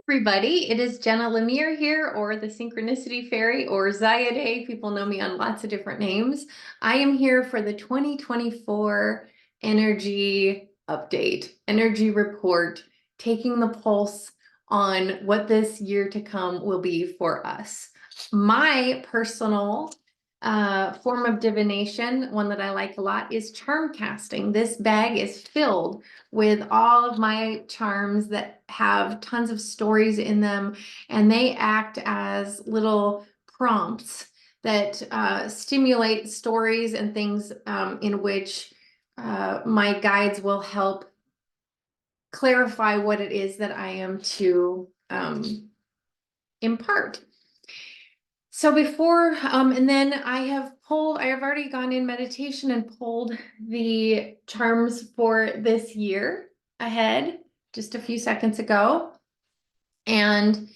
Everybody, it is Jenna Lemire here, or the Synchronicity Fairy, or Zayade. People know me on lots of different names. I am here for the 2024 energy update, energy report, taking the pulse on what this year to come will be for us. My personal form of divination, one that I like a lot, is charm casting. This bag is filled with all of my charms that have tons of stories in them, and they act as little prompts that stimulate stories and things in which my guides will help clarify what it is that I am to impart. So before, and then I have already gone in meditation and pulled the charms for this year ahead just a few seconds ago. And,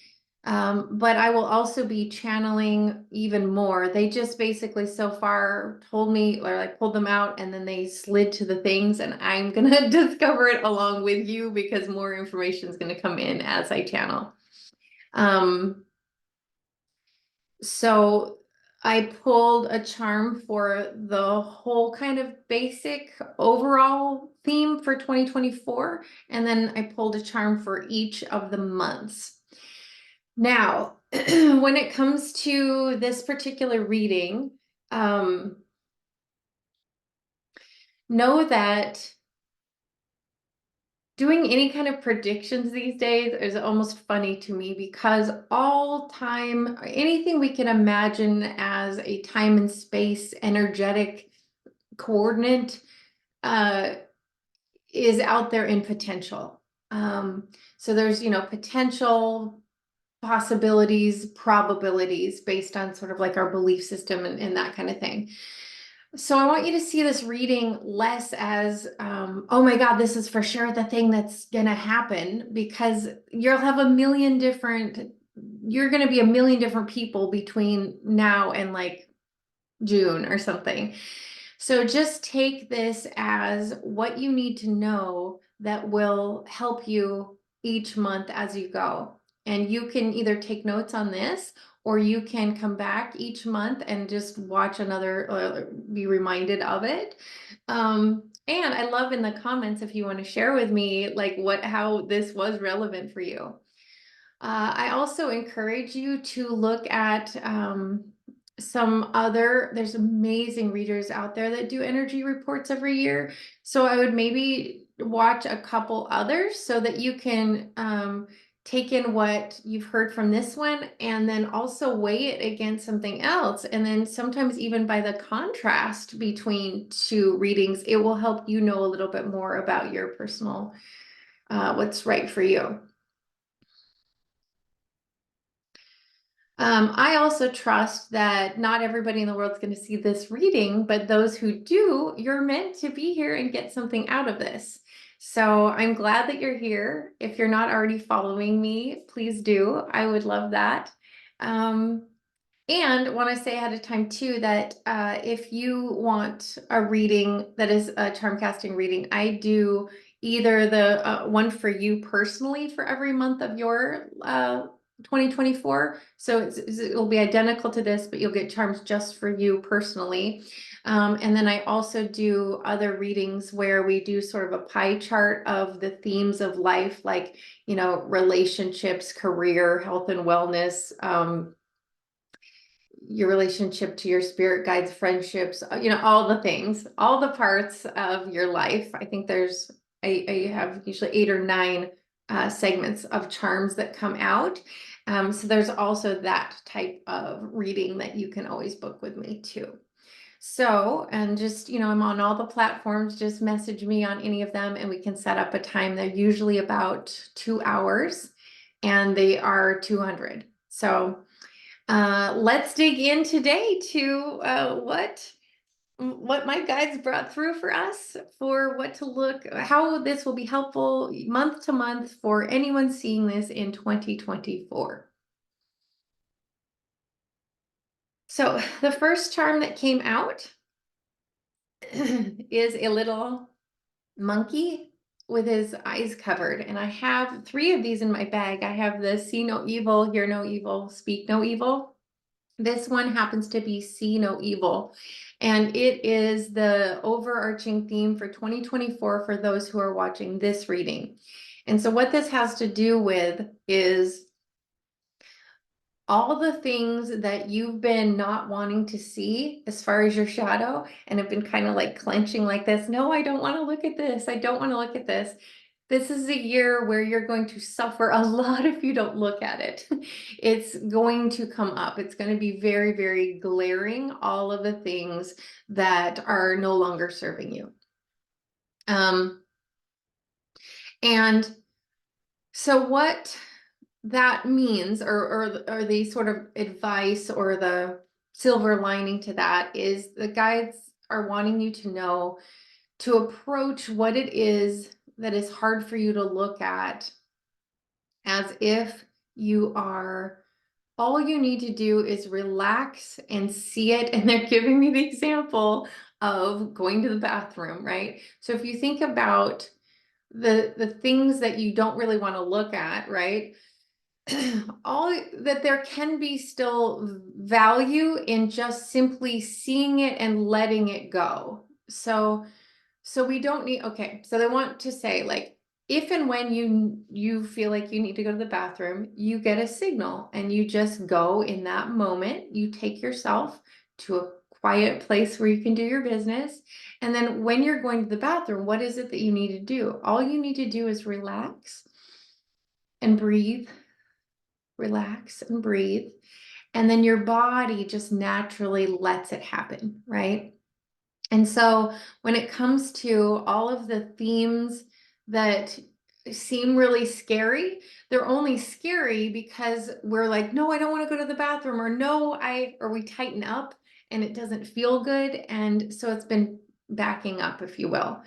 but I will also be channeling even more. They just basically so far told me, or I pulled them out and then they slid to the things, and I'm gonna discover it along with you because more information is gonna come in as I channel. So I pulled a charm for the whole kind of basic overall theme for 2024, and then I pulled a charm for each of the months. Now, when it comes to this particular reading, know that doing any kind of predictions these days is almost funny to me, because all time, anything we can imagine as a time and space energetic coordinate is out there in potential. So there's, potential, possibilities, probabilities based on sort of like our belief system and that kind of thing. So I want you to see this reading less as, oh my God, this is for sure the thing that's gonna happen, because you're gonna be a million different people between now and like June or something. So just take this as what you need to know that will help you each month as you go. And you can either take notes on this, or you can come back each month and just watch another, be reminded of it. And I love in the comments if you want to share with me like how this was relevant for you. I also encourage you to look at there's amazing readers out there that do energy reports every year. So I would maybe watch a couple others so that you can take in what you've heard from this one, and then also weigh it against something else. And then sometimes even by the contrast between two readings, it will help you know a little bit more about your personal, what's right for you. I also trust that not everybody in the world is going to see this reading, but those who do, you're meant to be here and get something out of this. So I'm glad that you're here. If you're not already following me, please do. I would love that. And want to say ahead of time too that if you want a reading that is a charm casting reading, I do either the one for you personally for every month of your 2024. So it'll be identical to this, but you'll get charms just for you personally. And then I also do other readings where we do sort of a pie chart of the themes of life, like, relationships, career, health and wellness, your relationship to your spirit guides, friendships, all the things, all the parts of your life. I think I have usually 8 or 9 segments of charms that come out. So there's also that type of reading that you can always book with me too. So, and just, I'm on all the platforms, just message me on any of them and we can set up a time. They're usually about 2 hours and they are 200. So let's dig in today to what my guides brought through for us, for how this will be helpful month to month for anyone seeing this in 2024. So the first charm that came out is a little monkey with his eyes covered. And I have 3 of these in my bag. I have the see no evil, hear no evil, speak no evil. This one happens to be see no evil. And it is the overarching theme for 2024 for those who are watching this reading. And so what this has to do with is all the things that you've been not wanting to see as far as your shadow and have been kind of like clenching like this. No, I don't want to look at this. I don't want to look at this. This is a year where you're going to suffer a lot if you don't look at it. It's going to come up. It's going to be very, very glaring, all of the things that are no longer serving you. And so what that means, or the sort of advice or the silver lining to that is the guides are wanting you to know to approach what it is that is hard for you to look at as if you are, all you need to do is relax and see it. And they're giving me the example of going to the bathroom, right? So if you think about the things that you don't really want to look at, right? All that there can be still value in just simply seeing it and letting it go. So we don't need, okay, so they want to say, like, if and when you feel like you need to go to the bathroom, you get a signal and you just go in that moment. You take yourself to a quiet place where you can do your business. And then when you're going to the bathroom, what is it that you need to do? All you need to do is relax and breathe, relax and breathe. And then your body just naturally lets it happen, right? And so when it comes to all of the themes that seem really scary, they're only scary because we're like, no, I don't want to go to the bathroom, or no, or we tighten up and it doesn't feel good. And so it's been backing up, if you will.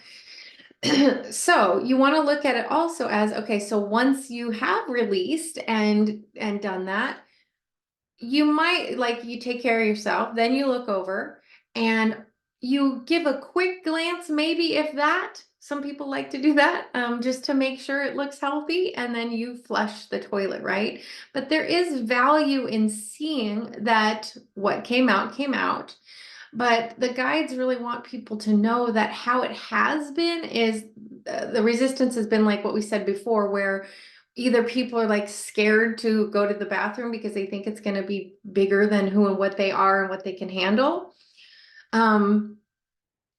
So you want to look at it also as, okay, so once you have released and done that, you might, like, you take care of yourself, then you look over and you give a quick glance, maybe, if that. Some people like to do that, just to make sure it looks healthy, and then you flush the toilet, right? But there is value in seeing that what came out came out. But the guides really want people to know that how it has been is the resistance has been like what we said before, where either people are like scared to go to the bathroom because they think it's going to be bigger than who and what they are and what they can handle.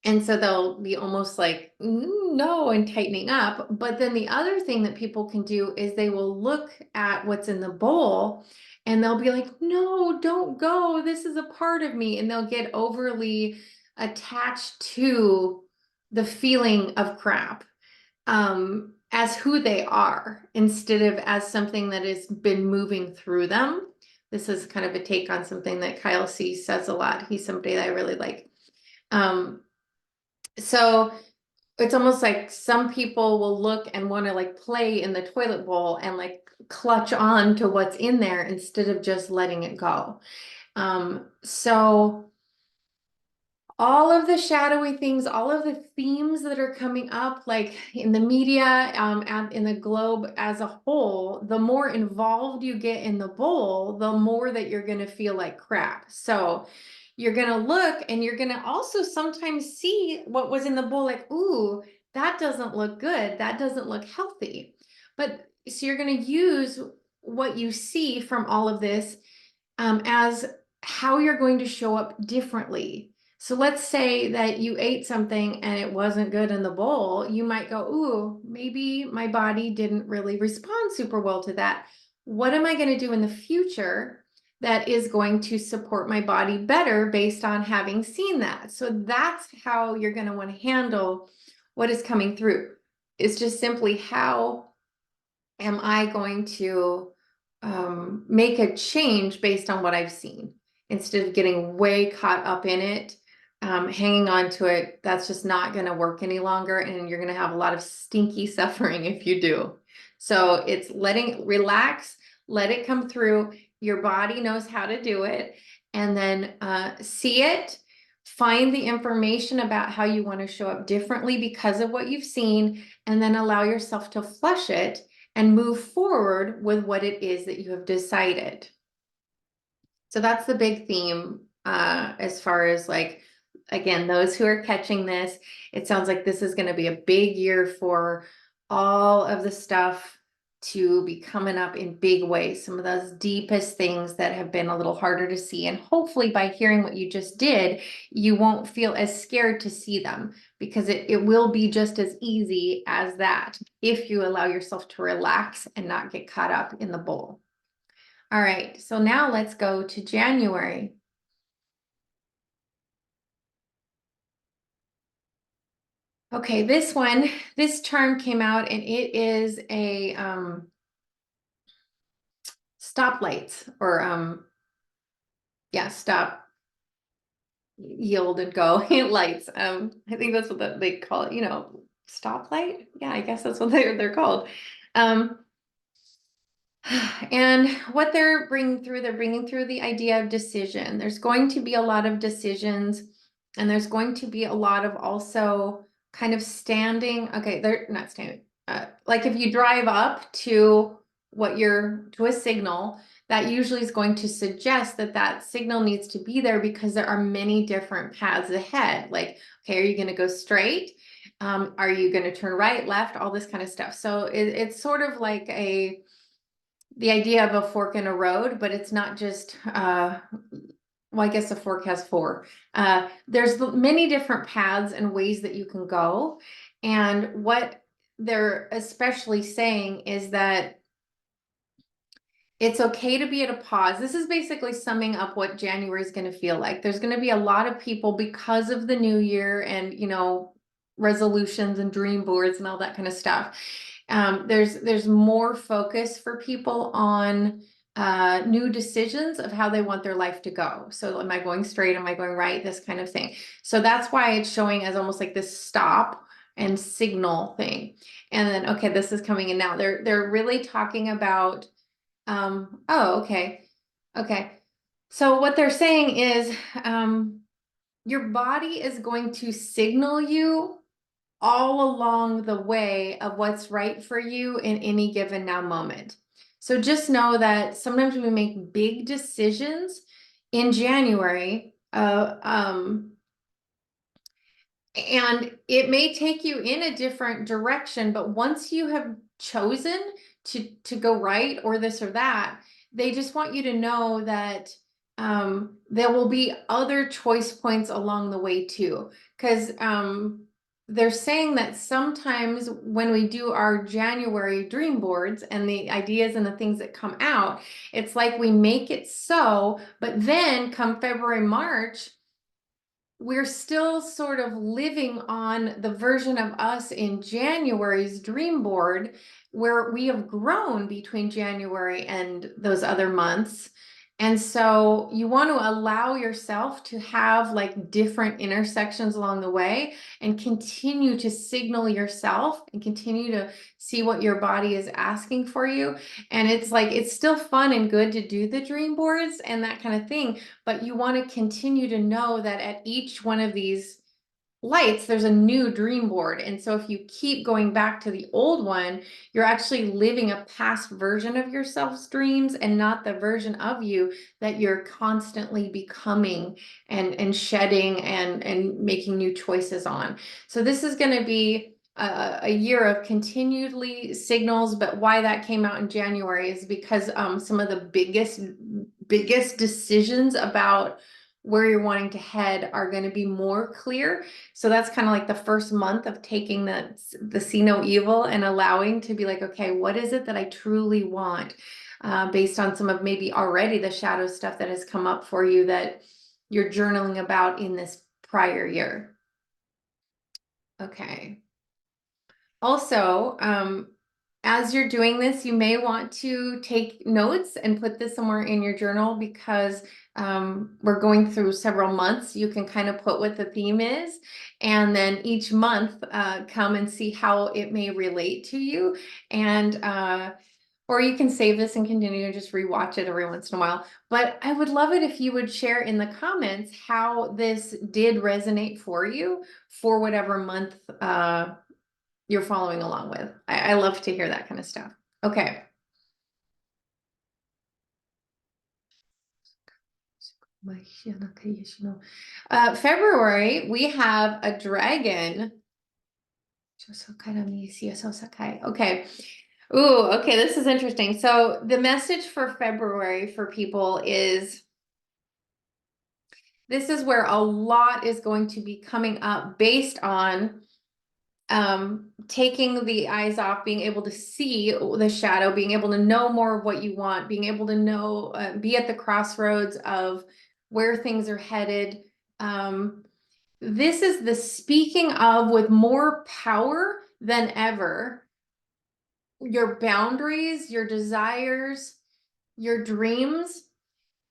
And so they'll be almost like, no, and tightening up. But then the other thing that people can do is they will look at what's in the bowl and they'll be like, no, don't go. This is a part of me. And they'll get overly attached to the feeling of crap, as who they are, instead of as something that has been moving through them. This is kind of a take on something that Kyle C says a lot. He's somebody that I really like. So it's almost like some people will look and want to like play in the toilet bowl and like clutch on to what's in there instead of just letting it go. So all of the shadowy things, all of the themes that are coming up, like in the media, and in the globe as a whole, the more involved you get in the bowl, the more that you're going to feel like crap. So you're going to look and you're going to also sometimes see what was in the bowl, like, ooh, that doesn't look good. That doesn't look healthy. But so you're going to use what you see from all of this, as how you're going to show up differently. So let's say that you ate something and it wasn't good in the bowl. You might go, ooh, maybe my body didn't really respond super well to that. What am I going to do in the future that is going to support my body better based on having seen that? So that's how you're going to want to handle what is coming through. It's just simply, how am I going to make a change based on what I've seen, instead of getting way caught up in it, hanging on to it. That's just not going to work any longer. And you're going to have a lot of stinky suffering if you do. So it's relax, let it come through. Your body knows how to do it. And then see it, Find the information about how you want to show up differently because of what you've seen, and then allow yourself to flush it and move forward with what it is that you have decided. So that's the big theme, as far as like, again, those who are catching this, it sounds like this is going to be a big year for all of the stuff to be coming up in big ways. Some of those deepest things that have been a little harder to see. And hopefully by hearing what you just did, you won't feel as scared to see them, because it will be just as easy as that if you allow yourself to relax and not get caught up in the bowl. All right, so now let's go to January. Okay, this charm came out, and it is a stoplights, or yeah, stop, yield, and go lights. I think that's what they call it, stoplight. Yeah, I guess that's what they're called. And what they're bringing through the idea of decision. There's going to be a lot of decisions, and there's going to be a lot of also kind of standing. Okay, they're not standing. Like if you drive up to to a signal, that usually is going to suggest that that signal needs to be there because there are many different paths ahead. Like, okay, are you going to go straight? Are you going to turn right, left, all this kind of stuff. So it's sort of like the idea of a fork in a road, but it's not just, well, I guess a fork has four. There's many different paths and ways that you can go. And what they're especially saying is that it's okay to be at a pause. This is basically summing up what January is going to feel like. There's going to be a lot of people, because of the new year and, resolutions and dream boards and all that kind of stuff. There's more focus for people on new decisions of how they want their life to go. So am I going straight? Am I going right? This kind of thing. So that's why it's showing as almost like this stop and signal thing. And then, okay, this is coming in now. They're really talking about, oh, okay. Okay. So what they're saying is, your body is going to signal you all along the way of what's right for you in any given now moment. So just know that sometimes we make big decisions in January, and it may take you in a different direction, but once you have chosen to go right or this or that, they just want you to know that there will be other choice points along the way too. Because they're saying that sometimes when we do our January dream boards and the ideas and the things that come out, it's like we make it so, but then come February, March, we're still sort of living on the version of us in January's dream board, where we have grown between January and those other months. And so you want to allow yourself to have like different intersections along the way, and continue to signal yourself and continue to see what your body is asking for you. And it's like, it's still fun and good to do the dream boards and that kind of thing, but you want to continue to know that at each one of these lights, there's a new dream board. And so if you keep going back to the old one, you're actually living a past version of yourself's dreams, and not the version of you that you're constantly becoming and shedding and making new choices on. So this is going to be a year of continually signals. But why that came out in January is because some of the biggest decisions about where you're wanting to head are going to be more clear. So that's kind of like the first month of taking the see no evil and allowing to be like, okay, what is it that I truly want? Based on some of maybe already the shadow stuff that has come up for you that you're journaling about in this prior year. Okay. Also, as you're doing this, you may want to take notes and put this somewhere in your journal, because we're going through several months. You can kind of put what the theme is, and then each month come and see how it may relate to you. And Or you can save this and continue to just rewatch it every once in a while. But I would love it if you would share in the comments how this did resonate for you for whatever month you're following along with. I love to hear that kind of stuff. Okay. February, we have a dragon. Okay. Ooh, okay, this is interesting. So the message for February for people is this is where a lot is going to be coming up based on taking the eyes off, being able to see the shadow, being able to know more of what you want, being able to know, be at the crossroads of where things are headed. This is the speaking of with more power than ever, your boundaries, your desires, your dreams.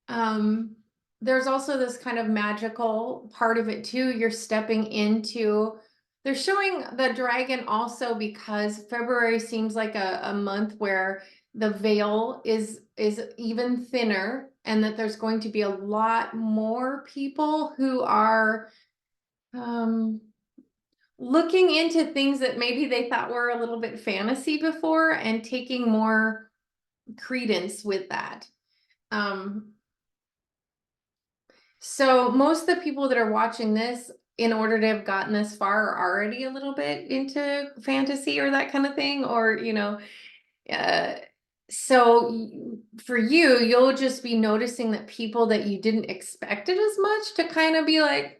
There's also this kind of magical part of it too. You're stepping into, they're showing the dragon also because February seems like a month where the veil is even thinner, and that there's going to be a lot more people who are looking into things that maybe they thought were a little bit fantasy before and taking more credence with that. So most of the people that are watching this, in order to have gotten this far, are already a little bit into fantasy or that kind of thing, or, uh, so for you, you'll just be noticing that people that you didn't expect it as much to kind of be like,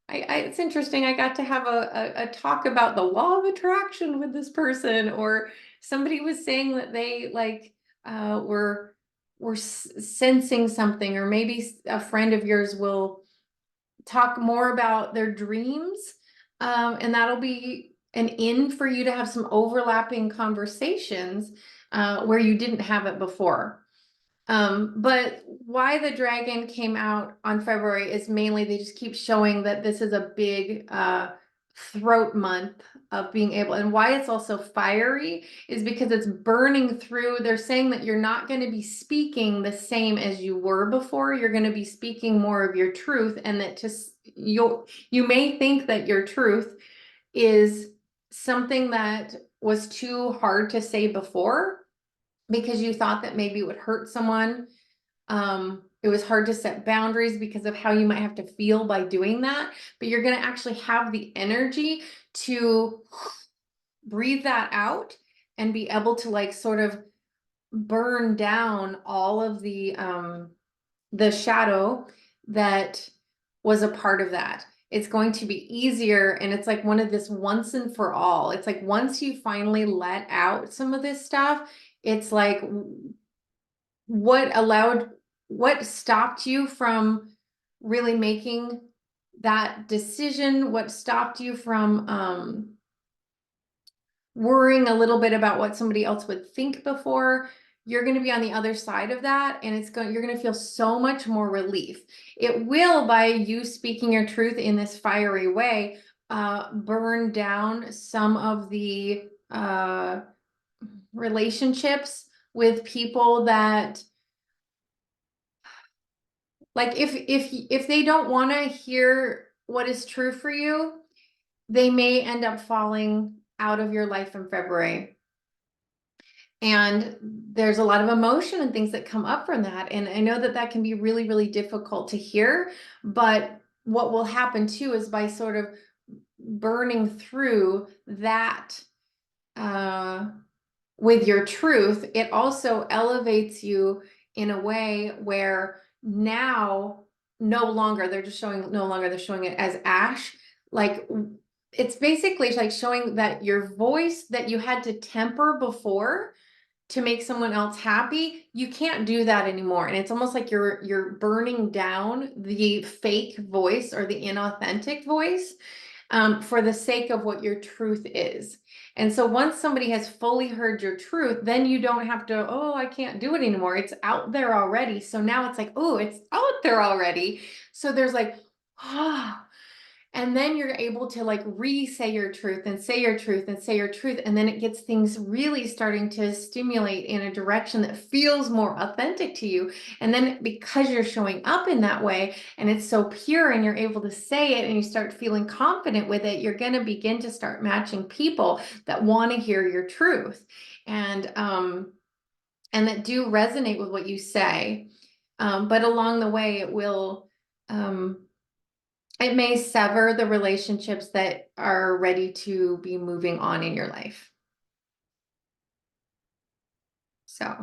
it's interesting. I got to have a talk about the law of attraction with this person, or somebody was saying that they like were sensing something, or maybe a friend of yours will talk more about their dreams, and that'll be an in for you to have some overlapping conversations where you didn't have it before. But why the dragon came out on February is mainly they just keep showing that this is a big throat month of being able, and why it's also fiery is because it's burning through. They're saying that you're not going to be speaking the same as you were before. You're going to be speaking more of your truth, and that just you may think that your truth is something that was too hard to say before, because you thought that maybe it would hurt someone. It was hard to set boundaries because of how you might have to feel by doing that, but you're going to actually have the energy to breathe that out and be able to like sort of burn down all of the shadow that was a part of that. It's going to be easier, and it's like one of this once and for all. It's like once you finally let out some of this stuff, it's like what stopped you from really making that decision, what stopped you from worrying a little bit about what somebody else would think before. You're going to be on the other side of that, and you're going to feel so much more relief. It will, by you speaking your truth in this fiery way, burn down some of the relationships with people that, like, if they don't want to hear what is true for you, they may end up falling out of your life in February. And there's a lot of emotion and things that come up from that. And I know that that can be really, really difficult to hear. But what will happen too is by sort of burning through that with your truth, it also elevates you in a way where now no longer they're showing it as ash. Like, it's basically like showing that your voice that you had to temper before to make someone else happy, you can't do that anymore. And it's almost like you're burning down the fake voice or the inauthentic voice for the sake of what your truth is. And so once somebody has fully heard your truth, then you don't have to, oh, I can't do it anymore. It's out there already. So now it's like, oh, it's out there already. So there's like, ah. And then you're able to like re-say your truth and say your truth and say your truth. And then it gets things really starting to stimulate in a direction that feels more authentic to you. And then because you're showing up in that way and it's so pure and you're able to say it and you start feeling confident with it, you're going to begin to start matching people that want to hear your truth. And that do resonate with what you say. But along the way, it may sever the relationships that are ready to be moving on in your life. So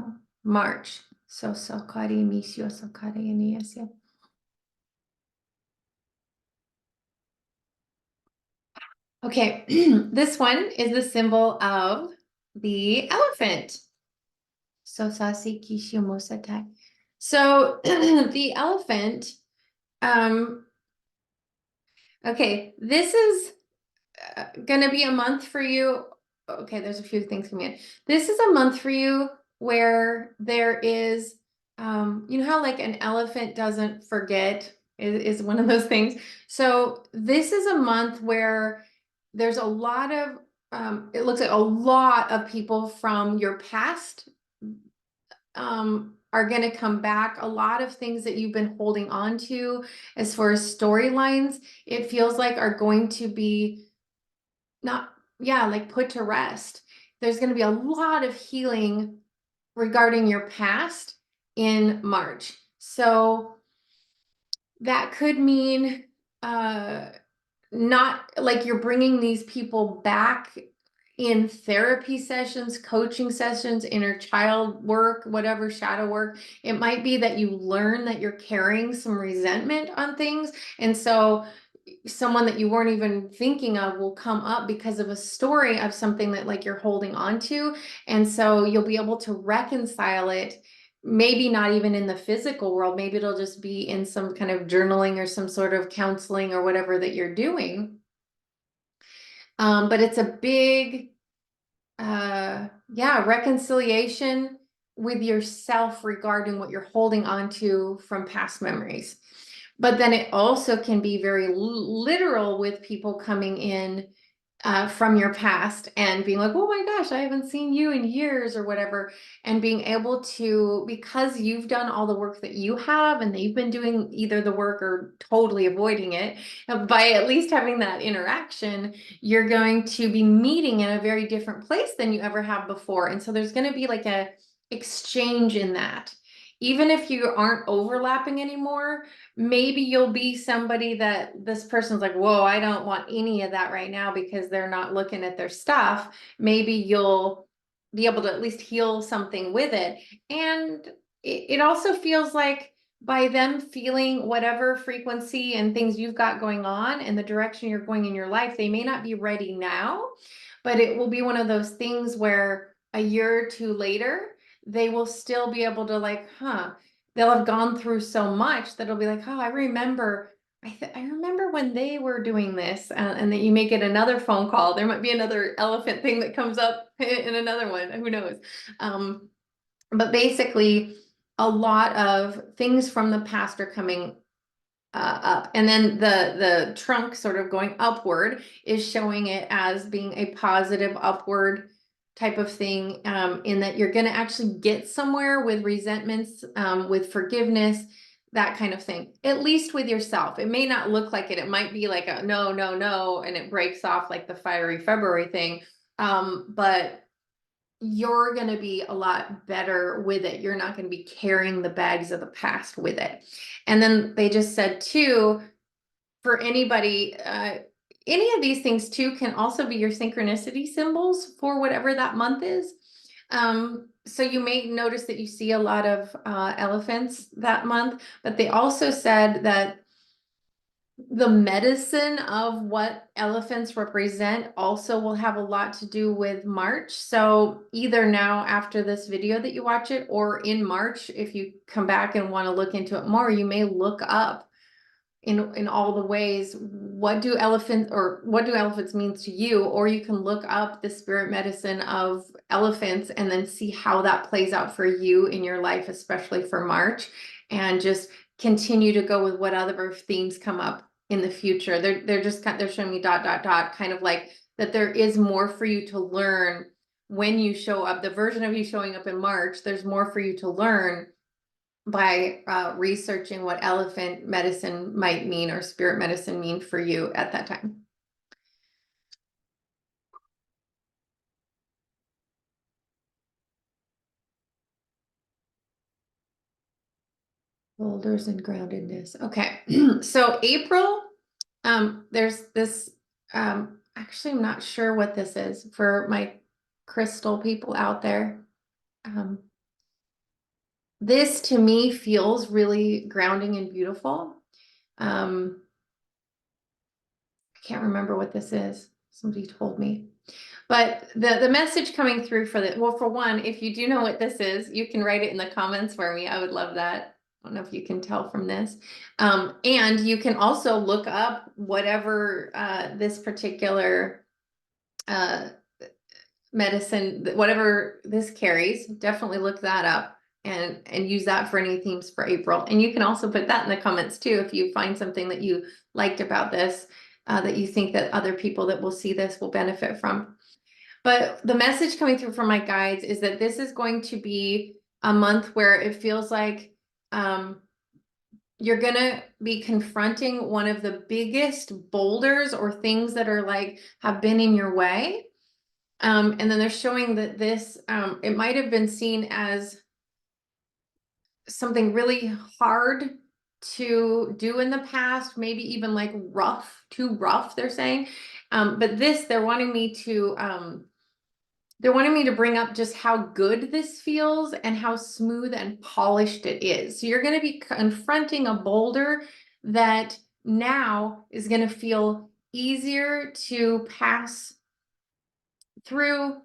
March. So kari misio so kari iniesio. Okay, this one is the symbol of the elephant. So sasi kishimosatai. So the elephant, okay, this is gonna be a month for you. Okay, there's a few things coming in. This is a month for you where there is, you know how like an elephant doesn't forget is one of those things. So this is a month where there's a lot of, it looks like a lot of people from your past are going to come back. A lot of things that you've been holding on to as far as storylines, it feels like are going to be like put to rest. There's going to be a lot of healing regarding your past in March. So that could mean not like you're bringing these people back in therapy sessions, coaching sessions, inner child work, whatever, shadow work. It might be that you learn that you're carrying some resentment on things. And so someone that you weren't even thinking of will come up because of a story of something that like you're holding on to. And so you'll be able to reconcile it. Maybe not even in the physical world. Maybe it'll just be in some kind of journaling or some sort of counseling or whatever that you're doing. But it's a big, reconciliation with yourself regarding what you're holding on to from past memories. But then it also can be very literal with people coming in from your past and being like, oh my gosh, I haven't seen you in years or whatever. And being able to, because you've done all the work that you have and they've been doing either the work or totally avoiding it, by at least having that interaction, you're going to be meeting in a very different place than you ever have before. And so there's going to be like a exchange in that. Even if you aren't overlapping anymore, maybe you'll be somebody that this person's like, whoa, I don't want any of that right now because they're not looking at their stuff. Maybe you'll be able to at least heal something with it. And it also feels like by them feeling whatever frequency and things you've got going on and the direction you're going in your life, they may not be ready now, but it will be one of those things where a year or two later, they will still be able to like, they'll have gone through so much that it'll be like, oh, I remember, I remember when they were doing this, and that you may get another phone call. There might be another elephant thing that comes up in another one, who knows? But basically, a lot of things from the past are coming up, and then the trunk sort of going upward is showing it as being a positive upward type of thing, in that you're going to actually get somewhere with resentments, with forgiveness, that kind of thing, at least with yourself. It may not look like it. It might be like a no, no, no, and it breaks off like the fiery February thing. But you're going to be a lot better with it. You're not going to be carrying the bags of the past with it. And then they just said too, for anybody, any of these things too can also be your synchronicity symbols for whatever that month is. So you may notice that you see a lot of elephants that month, but they also said that the medicine of what elephants represent also will have a lot to do with March. So either now after this video that you watch it, or in March, if you come back and want to look into it more, you may look up in all the ways, what do elephants mean to you? Or you can look up the spirit medicine of elephants and then see how that plays out for you in your life, especially for March, and just continue to go with what other themes come up in the future. They're showing me ... kind of like that there is more for you to learn when you show up. The version of you showing up in March, there's more for you to learn by researching what elephant medicine might mean or spirit medicine mean for you at that time. Boulders and groundedness. Okay. So April, there's this, actually, I'm not sure what this is for my crystal people out there. This to me feels really grounding and beautiful. I can't remember what this is. Somebody told me. But the message coming through for the, well, for one, if you do know what this is, you can write it in the comments for me. I would love that. I don't know if you can tell from this. And you can also look up whatever this particular medicine, whatever this carries, definitely look that up and use that for any themes for April. And you can also put that in the comments too if you find something that you liked about this, that you think that other people that will see this will benefit from. But the message coming through from my guides is that this is going to be a month where it feels like you're going to be confronting one of the biggest boulders or things that are like have been in your way. And then they're showing that this, it might have been seen as something really hard to do in the past, maybe even like rough, too rough, they're saying. But this, they're wanting me to bring up just how good this feels and how smooth and polished it is. So you're going to be confronting a boulder that now is going to feel easier to pass through.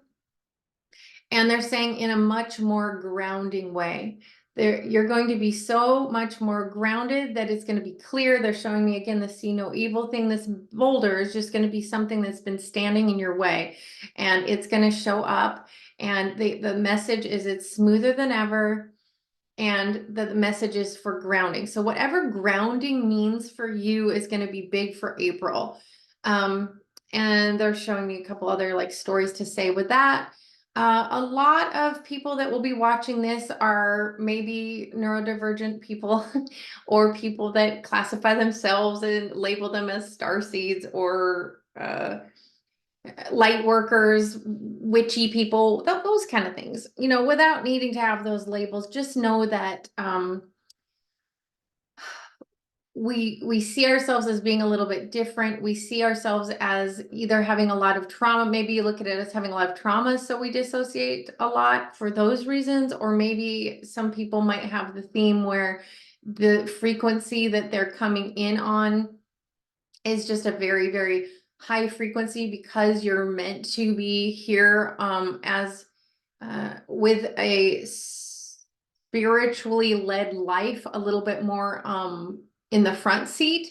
And they're saying in a much more grounding way. You're going to be so much more grounded that it's going to be clear. They're showing me again the see no evil thing. This boulder is just going to be something that's been standing in your way, and it's going to show up. And the message is it's smoother than ever, and the message is for grounding. So whatever grounding means for you is going to be big for April. And they're showing me a couple other like stories to say with that. A lot of people that will be watching this are maybe neurodivergent people or people that classify themselves and label them as starseeds or light workers, witchy people, those kind of things. You know, without needing to have those labels, just know that we see ourselves as being a little bit different. We see ourselves as either having a lot of trauma. Maybe you look at it as having a lot of trauma, so we dissociate a lot for those reasons. Or maybe some people might have the theme where the frequency that they're coming in on is just a very, very high frequency because you're meant to be here as with a spiritually led life, a little bit more in the front seat.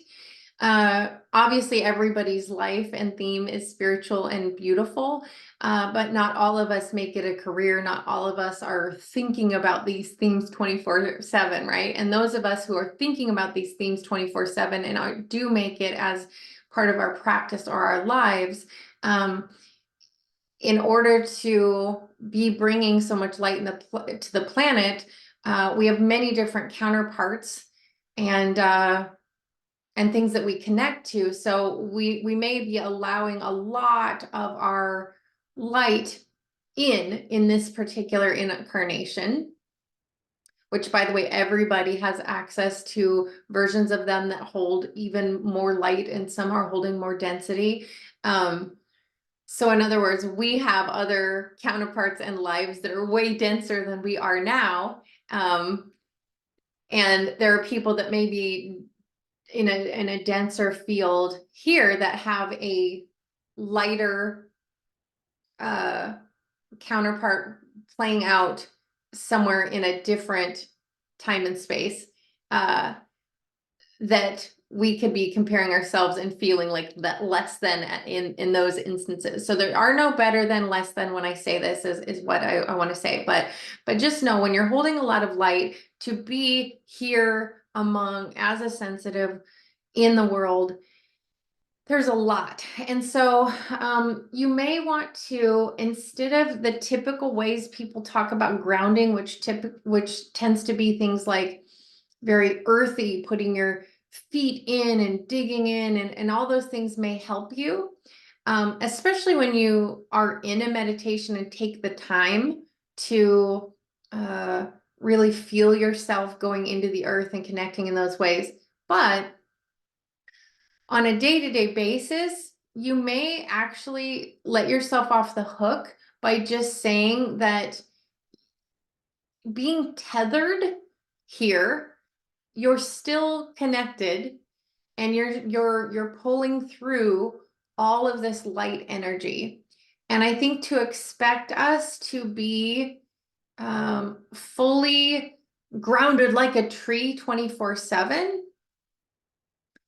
Obviously everybody's life and theme is spiritual and beautiful, but not all of us make it a career. Not all of us are thinking about these themes 24/7, right? And those of us who are thinking about these themes 24/7 and do make it as part of our practice or our lives, in order to be bringing so much light to the planet, we have many different counterparts and things that we connect to. So we may be allowing a lot of our light in this particular incarnation, which, by the way, everybody has access to versions of them that hold even more light, and some are holding more density. So in other words, we have other counterparts and lives that are way denser than we are now. And there are people that may be in a denser field here that have a lighter counterpart playing out somewhere in a different time and space, that we could be comparing ourselves and feeling like that less than in those instances. So there are no better than, less than when I say this is what I want to say. But just know when you're holding a lot of light, to be here among as a sensitive in the world, there's a lot. And so you may want to, instead of the typical ways people talk about grounding, which tends to be things like very earthy, putting your feet in and digging in, and all those things may help you, especially when you are in a meditation and take the time to really feel yourself going into the earth and connecting in those ways. But on a day-to-day basis, you may actually let yourself off the hook by just saying that being tethered here, you're still connected, and you're pulling through all of this light energy. And I think to expect us to be fully grounded like a tree 24/7,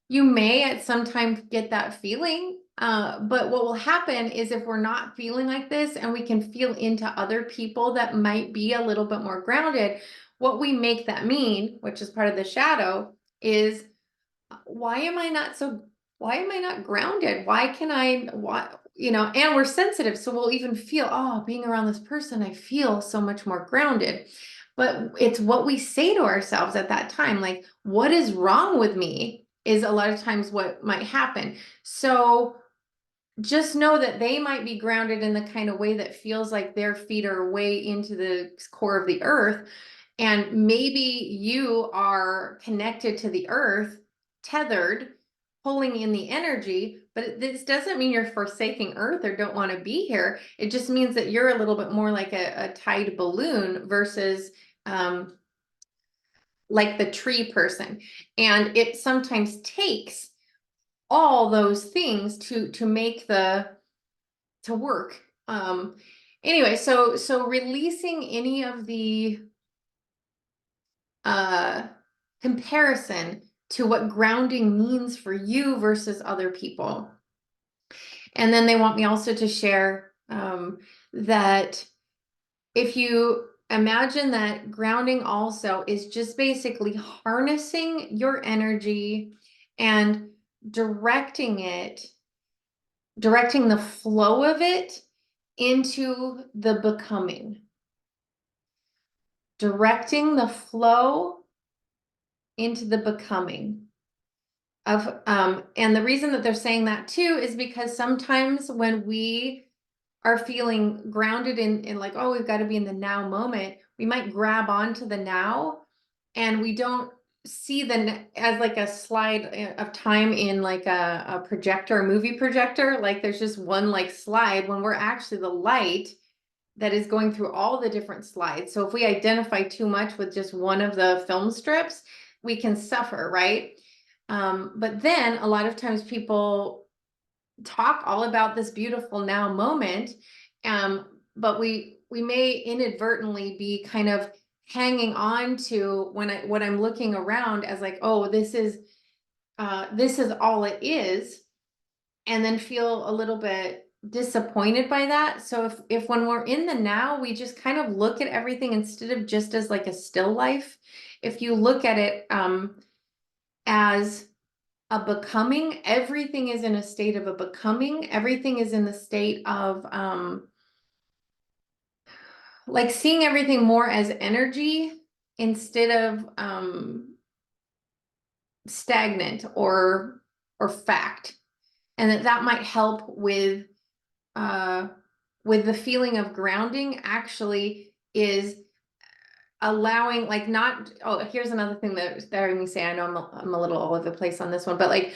you may at some time get that feeling. But what will happen is if we're not feeling like this and we can feel into other people that might be a little bit more grounded, what we make that mean, which is part of the shadow, is why am I not grounded? And we're sensitive. So we'll even feel, oh, being around this person, I feel so much more grounded. But it's what we say to ourselves at that time. Like, what is wrong with me is a lot of times what might happen. So just know that they might be grounded in the kind of way that feels like their feet are way into the core of the earth. And maybe you are connected to the earth, tethered, pulling in the energy, but this doesn't mean you're forsaking earth or don't want to be here. It just means that you're a little bit more like a tied balloon versus like the tree person. And it sometimes takes all those things to make to work. Anyway, so releasing any of the comparison to what grounding means for you versus other people. And then they want me also to share that if you imagine that grounding also is just basically harnessing your energy and directing the flow of it into the becoming. Directing the flow into the becoming of, and the reason that they're saying that too is because sometimes when we are feeling grounded in like, oh, we've got to be in the now moment, we might grab onto the now and we don't see as like a slide of time in like a projector, a movie projector. Like there's just one like slide when we're actually the light that is going through all the different slides. So if we identify too much with just one of the film strips, we can suffer, right? But then a lot of times people talk all about this beautiful now moment, but we may inadvertently be kind of hanging on to what I'm looking around as like, oh, this is all it is, and then feel a little bit disappointed by that. So if when we're in the now, we just kind of look at everything instead of just as like a still life, if you look at it as a becoming, everything is in a state of a becoming, everything is in the state of like seeing everything more as energy instead of stagnant or fact. And that might help with the feeling of grounding actually is allowing, like, not, oh, here's another thing that made me say, I know I'm a little all over the place on this one, but like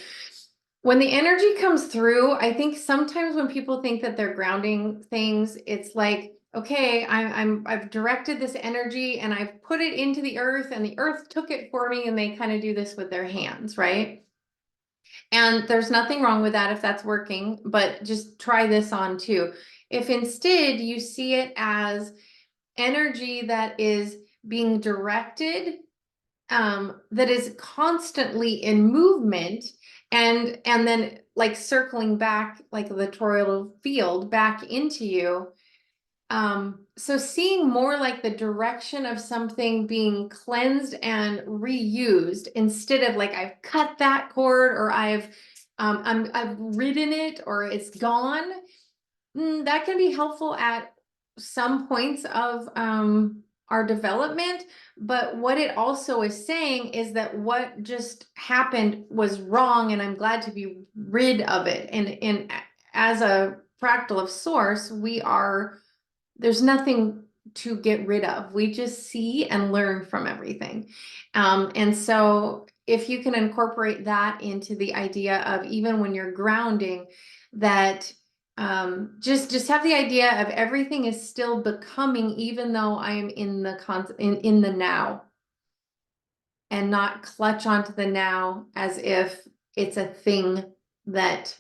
when the energy comes through, I think sometimes when people think that they're grounding things, it's like, okay, I've directed this energy and I've put it into the earth and the earth took it for me, and they kind of do this with their hands, right? And there's nothing wrong with that if that's working, but just try this on too. If instead you see it as energy that is being directed, that is constantly in movement, and then like circling back like the toroidal field back into you, so seeing more like the direction of something being cleansed and reused instead of like I've cut that cord or I've ridden it or it's gone. That can be helpful at some points of our development, but what it also is saying is that what just happened was wrong, and I'm glad to be rid of it. And as a fractal of source, there's nothing to get rid of. We just see and learn from everything. And so if you can incorporate that into the idea of even when you're grounding, that just have the idea of everything is still becoming, even though I am in the now, and not clutch onto the now as if it's a thing that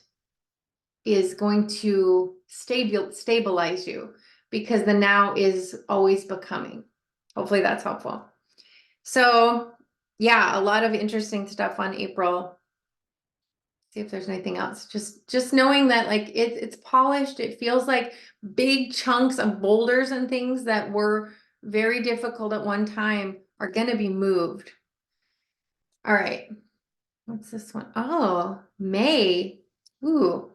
is going to stabilize you, because the now is always becoming. Hopefully that's helpful. So yeah, a lot of interesting stuff on April. See if there's anything else. Just knowing that like it's polished. It feels like big chunks of boulders and things that were very difficult at one time are going to be moved. All right. What's this one? Oh, May. Ooh.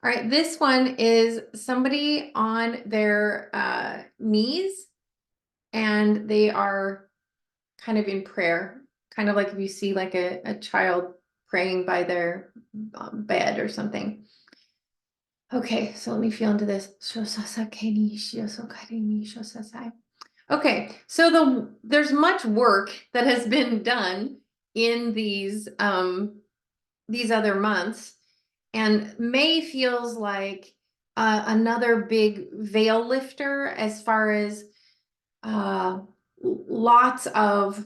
All right. This one is somebody on their knees, and they are kind of in prayer, kind of like if you see like a child praying by their bed or something. Okay, so let me feel into this. Okay, so there's much work that has been done in these other months, and May feels like another big veil lifter as far as lots of,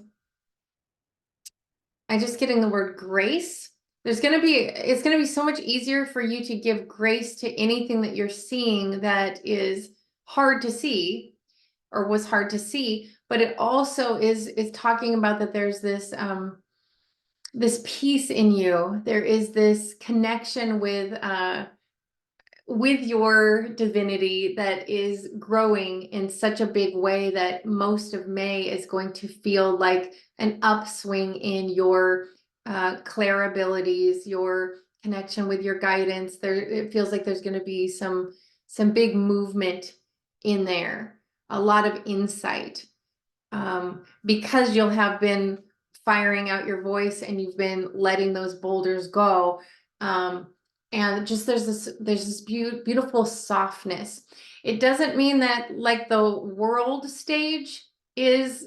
I'm just getting the word grace. It's going to be so much easier for you to give grace to anything that you're seeing that is hard to see or was hard to see, but it also is talking about that there's this peace in you. There is this connection with your divinity that is growing in such a big way that most of May is going to feel like an upswing in your clair abilities, your connection with your guidance. It feels like there's going to be some big movement in there, a lot of insight, because you'll have been firing out your voice and you've been letting those boulders go. And just there's this beautiful softness. It doesn't mean that like the world stage is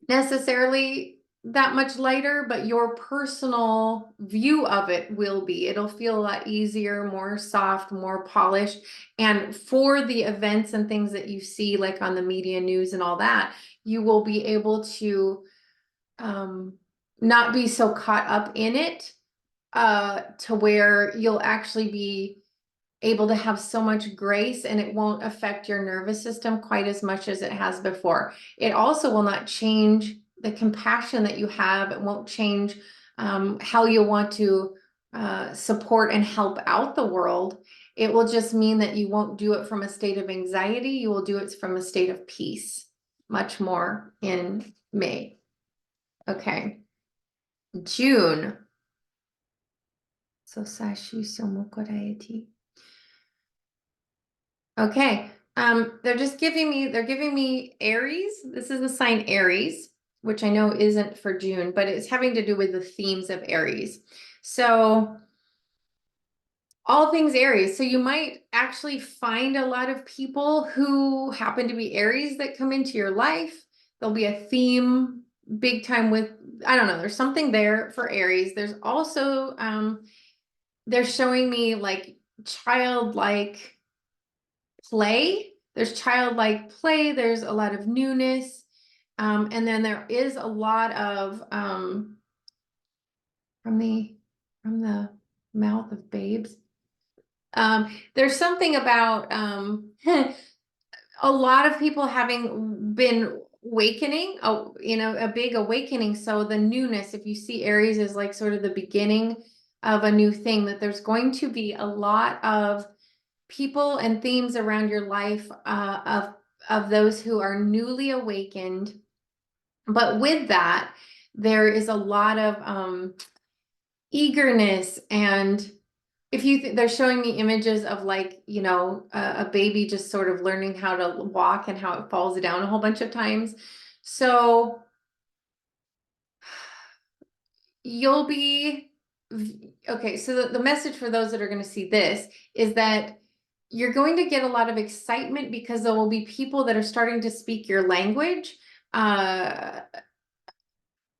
necessarily that much lighter, but your personal view of it will be. It'll feel a lot easier, more soft, more polished. And for the events and things that you see like on the media news and all that, you will be able to not be so caught up in it, to where you'll actually be able to have so much grace, and it won't affect your nervous system quite as much as it has before. It also will not change the compassion that you have. It won't change how you want to support and help out the world. It will just mean that you won't do it from a state of anxiety. You will do it from a state of peace, much more in May. Okay. June. So sashi somokoraeti. Okay. They're giving me Aries. This is the sign Aries, which I know isn't for June, but it's having to do with the themes of Aries. So all things Aries. So you might actually find a lot of people who happen to be Aries that come into your life. There'll be a theme big time with, I don't know, there's something there for Aries. There's also, they're showing me like childlike play. There's childlike play. There's a lot of newness. And then there is a lot of, from the mouth of babes. There's something about a lot of people having been awakening, a big awakening. So the newness, if you see Aries is like sort of the beginning of a new thing, that there's going to be a lot of people and themes around your life of those who are newly awakened. But with that, there is a lot of eagerness. And if you they're showing me images of, like, a baby just sort of learning how to walk and how it falls down a whole bunch of times. So you'll be okay. So the message for those that are going to see this is that you're going to get a lot of excitement because there will be people that are starting to speak your language uh,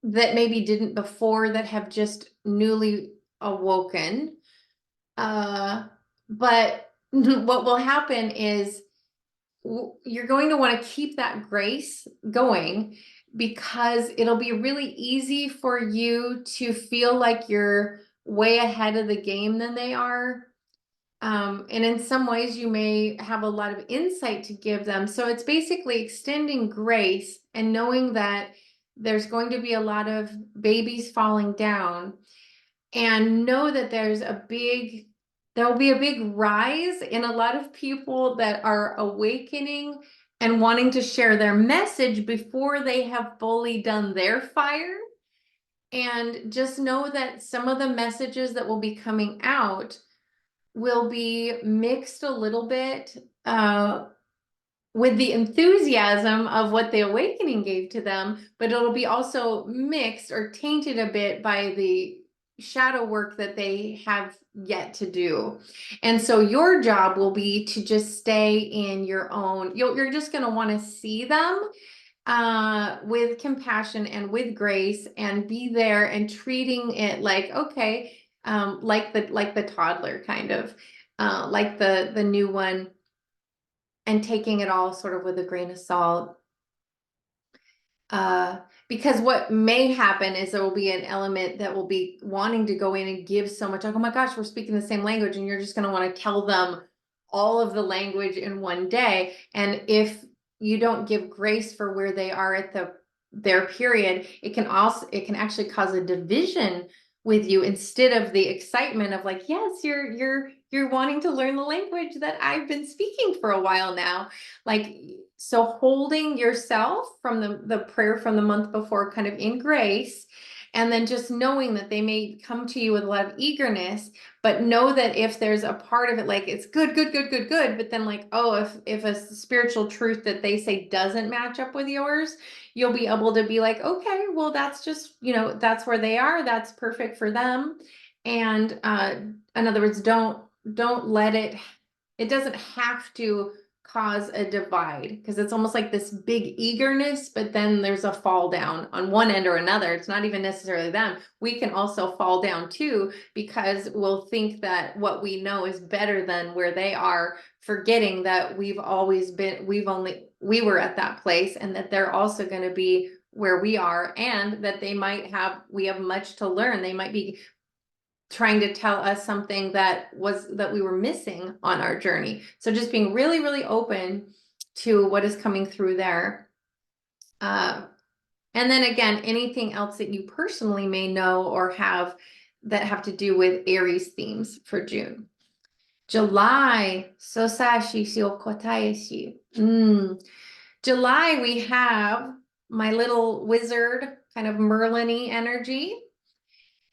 that maybe didn't before, that have just newly awoken. But what will happen is you're going to want to keep that grace going, because it'll be really easy for you to feel like you're way ahead of the game than they are. And in some ways you may have a lot of insight to give them. So it's basically extending grace and knowing that there's going to be a lot of babies falling down, and know that there'll be a big rise in a lot of people that are awakening and wanting to share their message before they have fully done their fire. And just know that some of the messages that will be coming out will be mixed a little bit with the enthusiasm of what the awakening gave to them, but it'll be also mixed or tainted a bit by the shadow work that they have yet to do. And so your job will be to just stay in your own, you're just going to want to see them with compassion and with grace, and be there and treating it like, okay, like the toddler kind of, like the new one, and taking it all sort of with a grain of salt. Because what may happen is there will be an element that will be wanting to go in and give so much, like, oh my gosh, we're speaking the same language, and you're just going to want to tell them all of the language in one day. And if you don't give grace for where they are at their period, it can actually cause a division with you, instead of the excitement of, like, yes, you're wanting to learn the language that I've been speaking for a while now. Like, so holding yourself from the prayer from the month before, kind of in grace, and then just knowing that they may come to you with a lot of eagerness, but know that if there's a part of it, like, it's good, good, good, good, good, but then, like, oh, if a spiritual truth that they say doesn't match up with yours, you'll be able to be like, okay, well, that's just, that's where they are. That's perfect for them. And in other words, don't let it doesn't have to cause a divide, because it's almost like this big eagerness, but then there's a fall down on one end or another. It's not even necessarily them. We can also fall down too, because we'll think that what we know is better than where they are, forgetting that we were at that place, and that they're also going to be where we are, and that we have much to learn. They might be trying to tell us something that we were missing on our journey. So just being really, really open to what is coming through there. And then again, anything else that you personally may know or have that have to do with Aries themes for June. July, Sosashi Shiokotaeshi. July, we have my little wizard, kind of Merlin-y energy.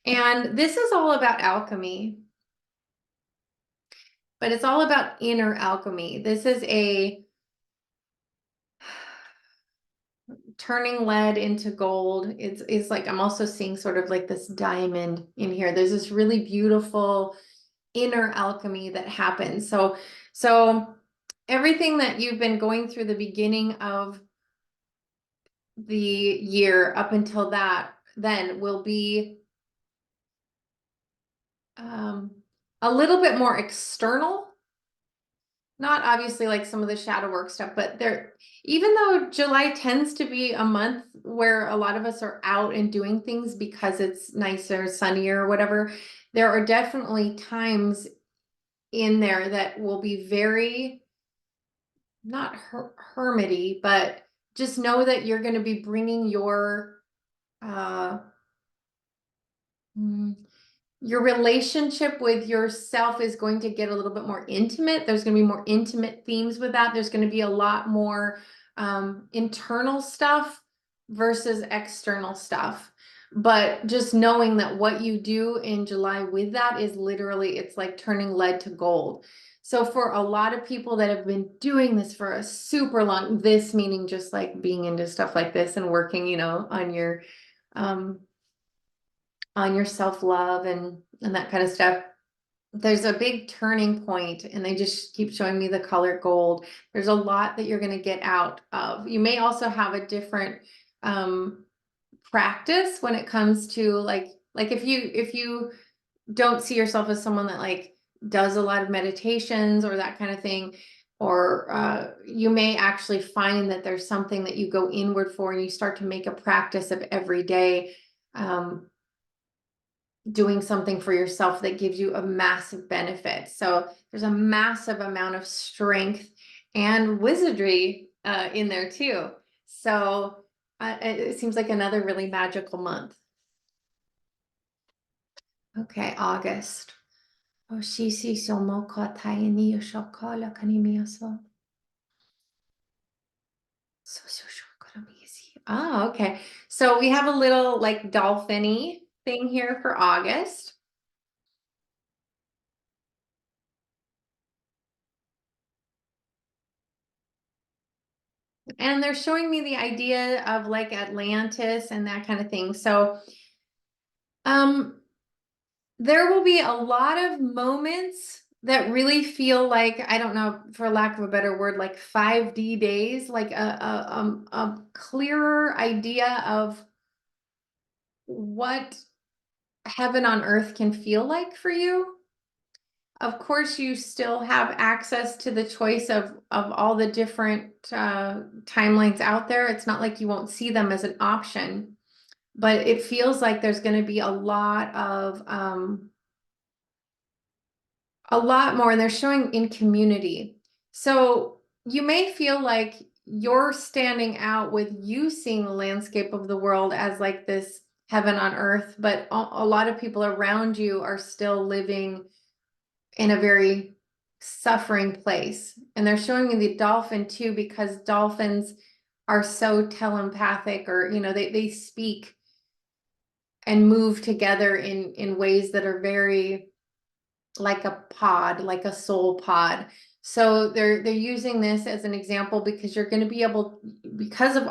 And this is all about alchemy, but it's all about inner alchemy. This is a turning lead into gold. It's like, I'm also seeing sort of like this diamond in here. There's this really beautiful inner alchemy that happens. So everything that you've been going through the beginning of the year up until then will be a little bit more external. Not obviously like some of the shadow work stuff, but even though July tends to be a month where a lot of us are out and doing things because it's nicer, sunnier, or whatever, there are definitely times in there that will be very, not hermity, but just know that you're going to be bringing your your relationship with yourself is going to get a little bit more intimate. There's going to be more intimate themes with that. There's going to be a lot more internal stuff versus external stuff. But just knowing that what you do in July with that is literally, it's like turning lead to gold. So for a lot of people that have been doing this for a super long, this meaning just like being into stuff like this and working, you know, um, on your self-love and that kind of stuff. There's a big turning point, and they just keep showing me the color gold. There's a lot that you're going to get out of. You may also have a different practice when it comes to like if you don't see yourself as someone that like does a lot of meditations or that kind of thing, or you may actually find that there's something that you go inward for and you start to make a practice of every day doing something for yourself that gives you a massive benefit. So there's a massive amount of strength and wizardry in there too. So it seems like another really magical month. Okay, August. Oh, Shishi Somoko Tayani Shokola Kanimiyaso. Oh, okay. So we have a little like dolphin-y thing here for August. And they're showing me the idea of like Atlantis and that kind of thing. So there will be a lot of moments that really feel like, I don't know, for lack of a better word, like 5D days, like a clearer idea of what heaven on earth can feel like for you. Of course, you still have access to the choice of all the different timelines out there. It's not like you won't see them as an option, but it feels like there's going to be a lot more, and they're showing in community. So you may feel like you're standing out with you seeing the landscape of the world as like this heaven on earth, but a lot of people around you are still living in a very suffering place. And they're showing me the dolphin too, because dolphins are so telepathic, or, you know, they speak and move together in ways that are very like a pod, like a soul pod. So they're using this as an example because you're going to be able, because of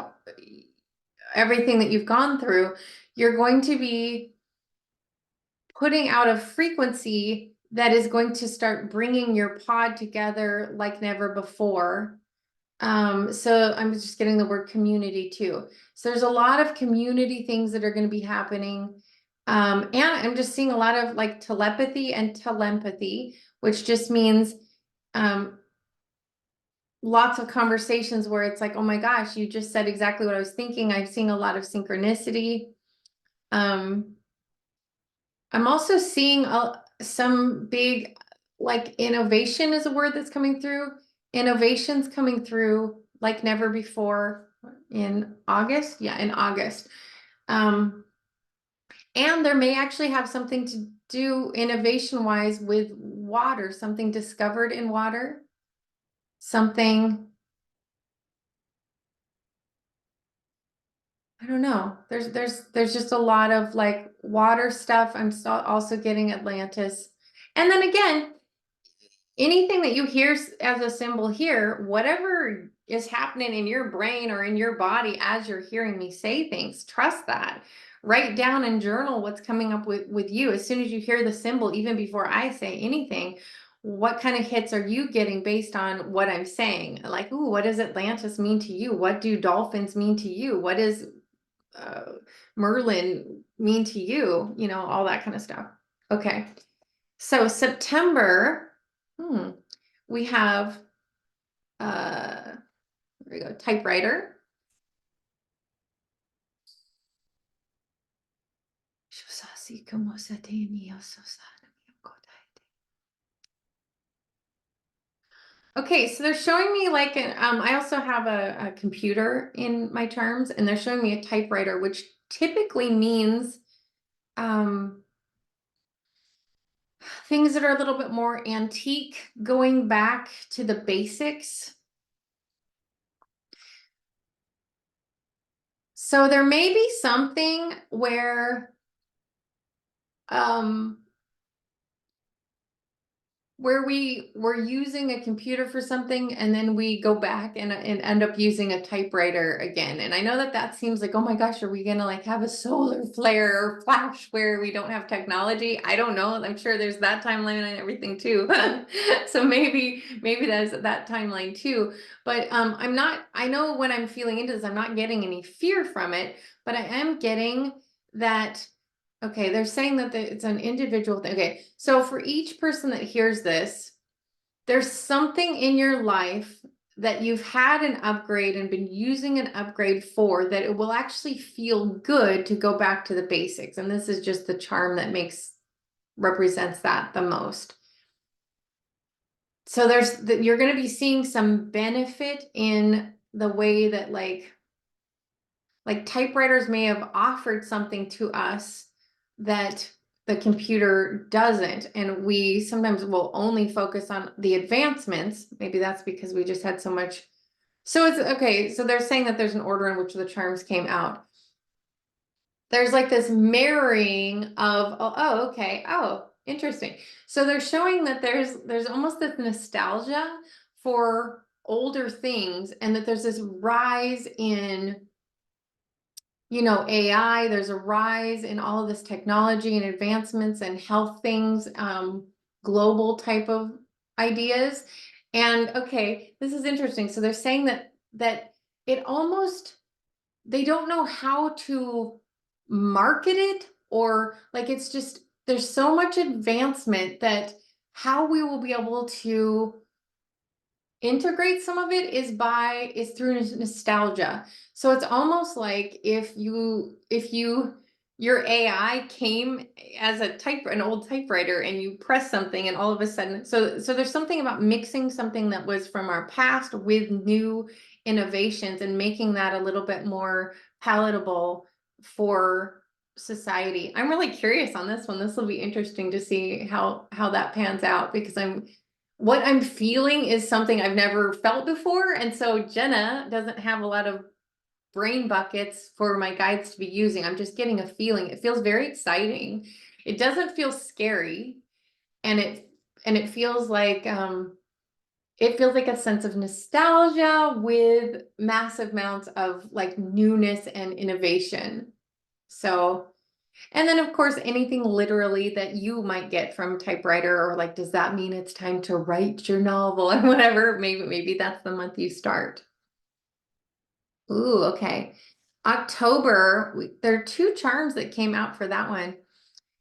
everything that you've gone through, you're going to be putting out a frequency that is going to start bringing your pod together like never before. So I'm just getting the word community too. So there's a lot of community things that are going to be happening. And I'm just seeing a lot of like telepathy and telepathy, which just means lots of conversations where it's like, oh my gosh, you just said exactly what I was thinking. I'm seeing a lot of synchronicity. I'm also seeing some big, like, innovation is a word that's coming through. Innovations coming through like never before in August. Yeah, in August. And there may actually have something to do innovation-wise with water, something discovered in water, something, I don't know. There's just a lot of like water stuff. I'm also getting Atlantis. And then again, anything that you hear as a symbol here, whatever is happening in your brain or in your body as you're hearing me say things, trust that. Write down and journal what's coming up with you. As soon as you hear the symbol, even before I say anything, what kind of hits are you getting based on what I'm saying? Like, ooh, what does Atlantis mean to you? What do dolphins mean to you? What does Merlin mean to you? You know, all that kind of stuff. Okay. So September, we have, there we go, typewriter. Okay, so they're showing me like an, I also have a computer in my terms, and they're showing me a typewriter, which typically means things that are a little bit more antique, going back to the basics. So there may be something where um we're using a computer for something and then we go back and end up using a typewriter again. And I know that that seems like, oh my gosh, are we gonna like have a solar flare or flash where we don't have technology? I don't know. I'm sure there's that timeline and everything too. So maybe that's that timeline too. But I know when I'm feeling into this, I'm not getting any fear from it, but I am getting that. Okay, they're saying that it's an individual thing. Okay, so for each person that hears this, there's something in your life that you've had an upgrade and been using an upgrade for that it will actually feel good to go back to the basics. And this is just the charm that represents that the most. So you're going to be seeing some benefit in the way that like typewriters may have offered something to us that the computer doesn't. And we sometimes will only focus on the advancements. Maybe that's because we just had so much. So it's okay. So they're saying that there's an order in which the charms came out. There's like this mirroring of, oh, okay. Oh, interesting. So they're showing that there's almost this nostalgia for older things and that there's this rise in AI, there's a rise in all of this technology and advancements and health things, global type of ideas. And okay, this is interesting. So they're saying that it almost, they don't know how to market it, or like it's just, there's so much advancement that how we will be able to integrate some of it is through nostalgia. So it's almost like if your AI came as an old typewriter and you press something and all of a sudden, so there's something about mixing something that was from our past with new innovations and making that a little bit more palatable for society. I'm really curious on this one. This will be interesting to see how that pans out, because what I'm feeling is something I've never felt before. And so Jenna doesn't have a lot of brain buckets for my guides to be using. I'm just getting a feeling. It feels very exciting. It doesn't feel scary. And it feels like a sense of nostalgia with massive amounts of like newness and innovation. So, and then of course, anything literally that you might get from typewriter, or like, does that mean it's time to write your novel or whatever? Maybe that's the month you start. Ooh, okay. October, there are two charms that came out for that one.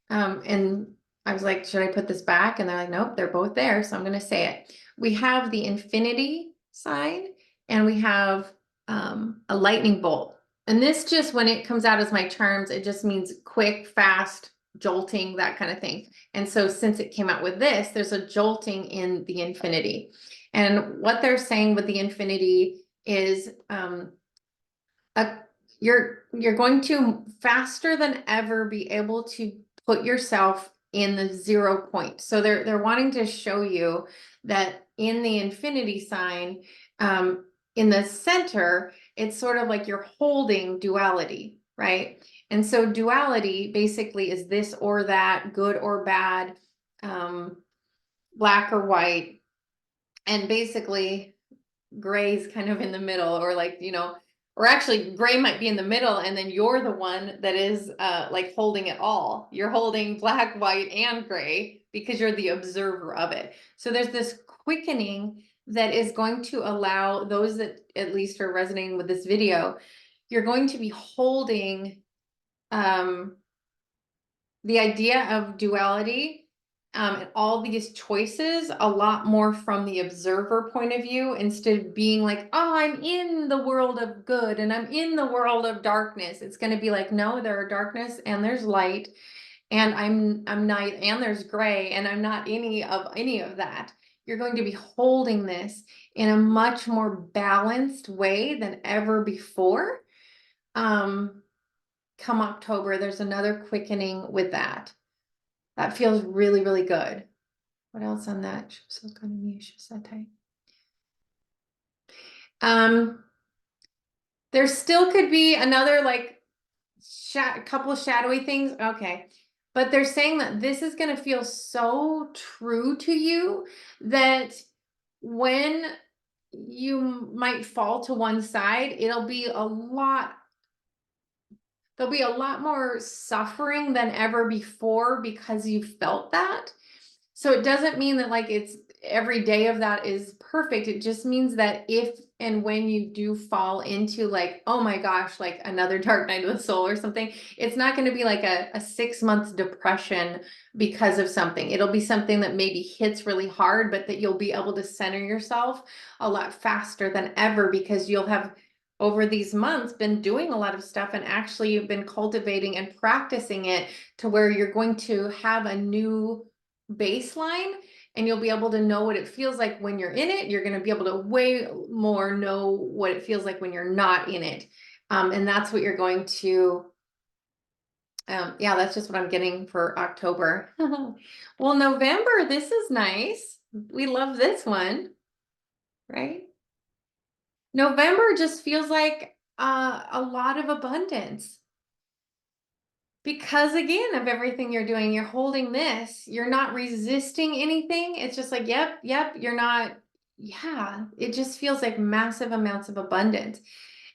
And I was like, should I put this back? And they're like, nope, they're both there. So I'm going to say it. We have the infinity sign and we have a lightning bolt. And this just, when it comes out as my charms, it just means quick, fast, jolting, that kind of thing. And so since it came out with this, there's a jolting in the infinity. And what they're saying with the infinity is a, you're going to faster than ever be able to put yourself in the 0 point. So they're wanting to show you that in the infinity sign, in the center, it's sort of like you're holding duality, right? And so duality basically is this or that, good or bad, black or white, and basically gray's kind of in the middle, or like, or actually gray might be in the middle and then you're the one that is like holding it all. You're holding black, white, and gray because you're the observer of it. So there's this quickening that is going to allow those that at least are resonating with this video, you're going to be holding the idea of duality and all these choices a lot more from the observer point of view, instead of being like, oh, I'm in the world of good and I'm in the world of darkness. It's going to be like, no, there are darkness and there's light, and I'm night and there's gray, and I'm not any of that. You're going to be holding this in a much more balanced way than ever before. Come October, there's another quickening with that. That feels really, really good. What else on that? There still could be another like couple of shadowy things. Okay. But they're saying that this is going to feel so true to you that when you might fall to one side, there'll be a lot more suffering than ever before because you felt that. So it doesn't mean that like it's every day of that is perfect. It just means that if and when you do fall into like, oh my gosh, like another dark night of the soul or something, it's not going to be like a 6 month depression because of something. It'll be something that maybe hits really hard, but that you'll be able to center yourself a lot faster than ever because you'll have over these months been doing a lot of stuff and actually you've been cultivating and practicing it to where you're going to have a new baseline and you'll be able to know what it feels like when you're in it. You're going to be able to way more know what it feels like when you're not in it. And that's what you're going to, yeah, that's just what I'm getting for October. Well, November, this is nice. We love this one, right? November just feels like a lot of abundance. Because again, of everything you're doing, you're holding this, you're not resisting anything. It's just like, yep, you're not, yeah, it just feels like massive amounts of abundance.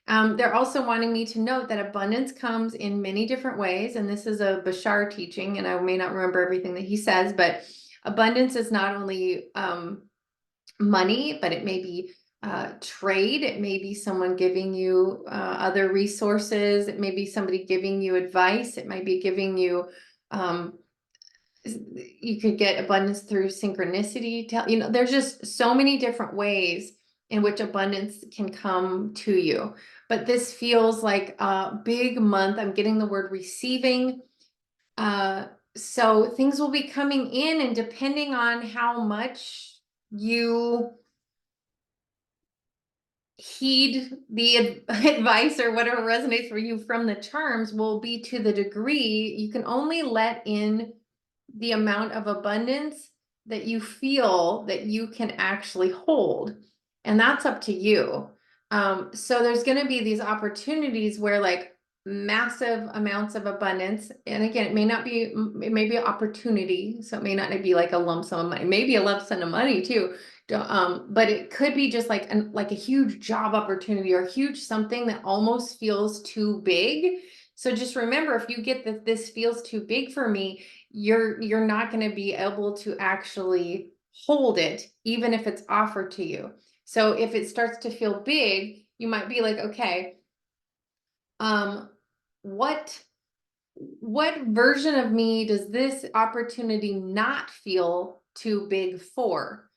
They're also wanting me to note that abundance comes in many different ways. And this is a Bashar teaching, and I may not remember everything that he says, but abundance is not only money, but it may be trade. It may be someone giving you other resources. It may be somebody giving you advice. It might be giving you, you could get abundance through synchronicity. There's just so many different ways in which abundance can come to you. But this feels like a big month. I'm getting the word receiving. So things will be coming in, and depending on how much you heed the advice or whatever resonates for you from the charms will be to the degree you can only let in the amount of abundance that you feel that you can actually hold. And that's up to you. So there's going to be these opportunities where like massive amounts of abundance. And again, it may be an opportunity. So it may not be like a lump sum of money, maybe a lump sum of money too. But it could be just like a huge job opportunity or huge something that almost feels too big. So just remember, if you get that this feels too big for me, you're not going to be able to actually hold it, even if it's offered to you. So if it starts to feel big, you might be like, okay, what version of me does this opportunity not feel too big for?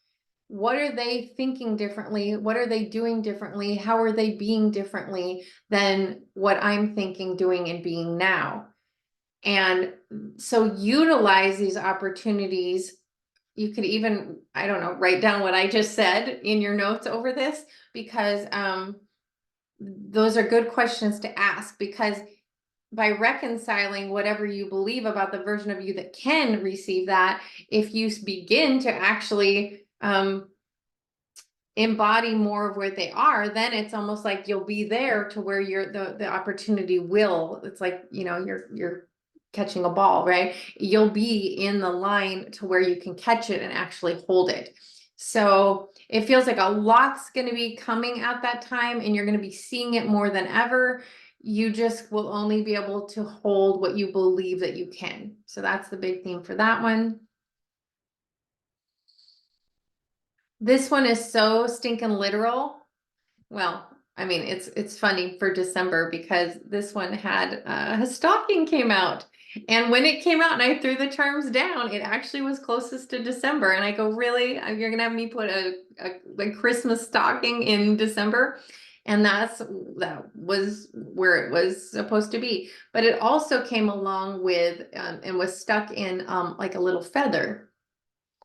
What are they thinking differently? What are they doing differently? How are they being differently than what I'm thinking, doing, and being now? And so utilize these opportunities. You could even, I don't know, write down what I just said in your notes over this, because those are good questions to ask, because by reconciling whatever you believe about the version of you that can receive that, if you begin to actually embody more of where they are, then it's almost like you'll be there to where the opportunity will, it's like, you're catching a ball, right? You'll be in the line to where you can catch it and actually hold it. So it feels like a lot's going to be coming at that time, and you're going to be seeing it more than ever. You just will only be able to hold what you believe that you can. So that's the big theme for that one. This one is so stinking literal. Well, I mean, it's funny for December because this one had a stocking came out. And when it came out and I threw the charms down, it actually was closest to December. And I go, really? You're going to have me put a Christmas stocking in December? And that was where it was supposed to be. But it also came along with and was stuck in like a little feather.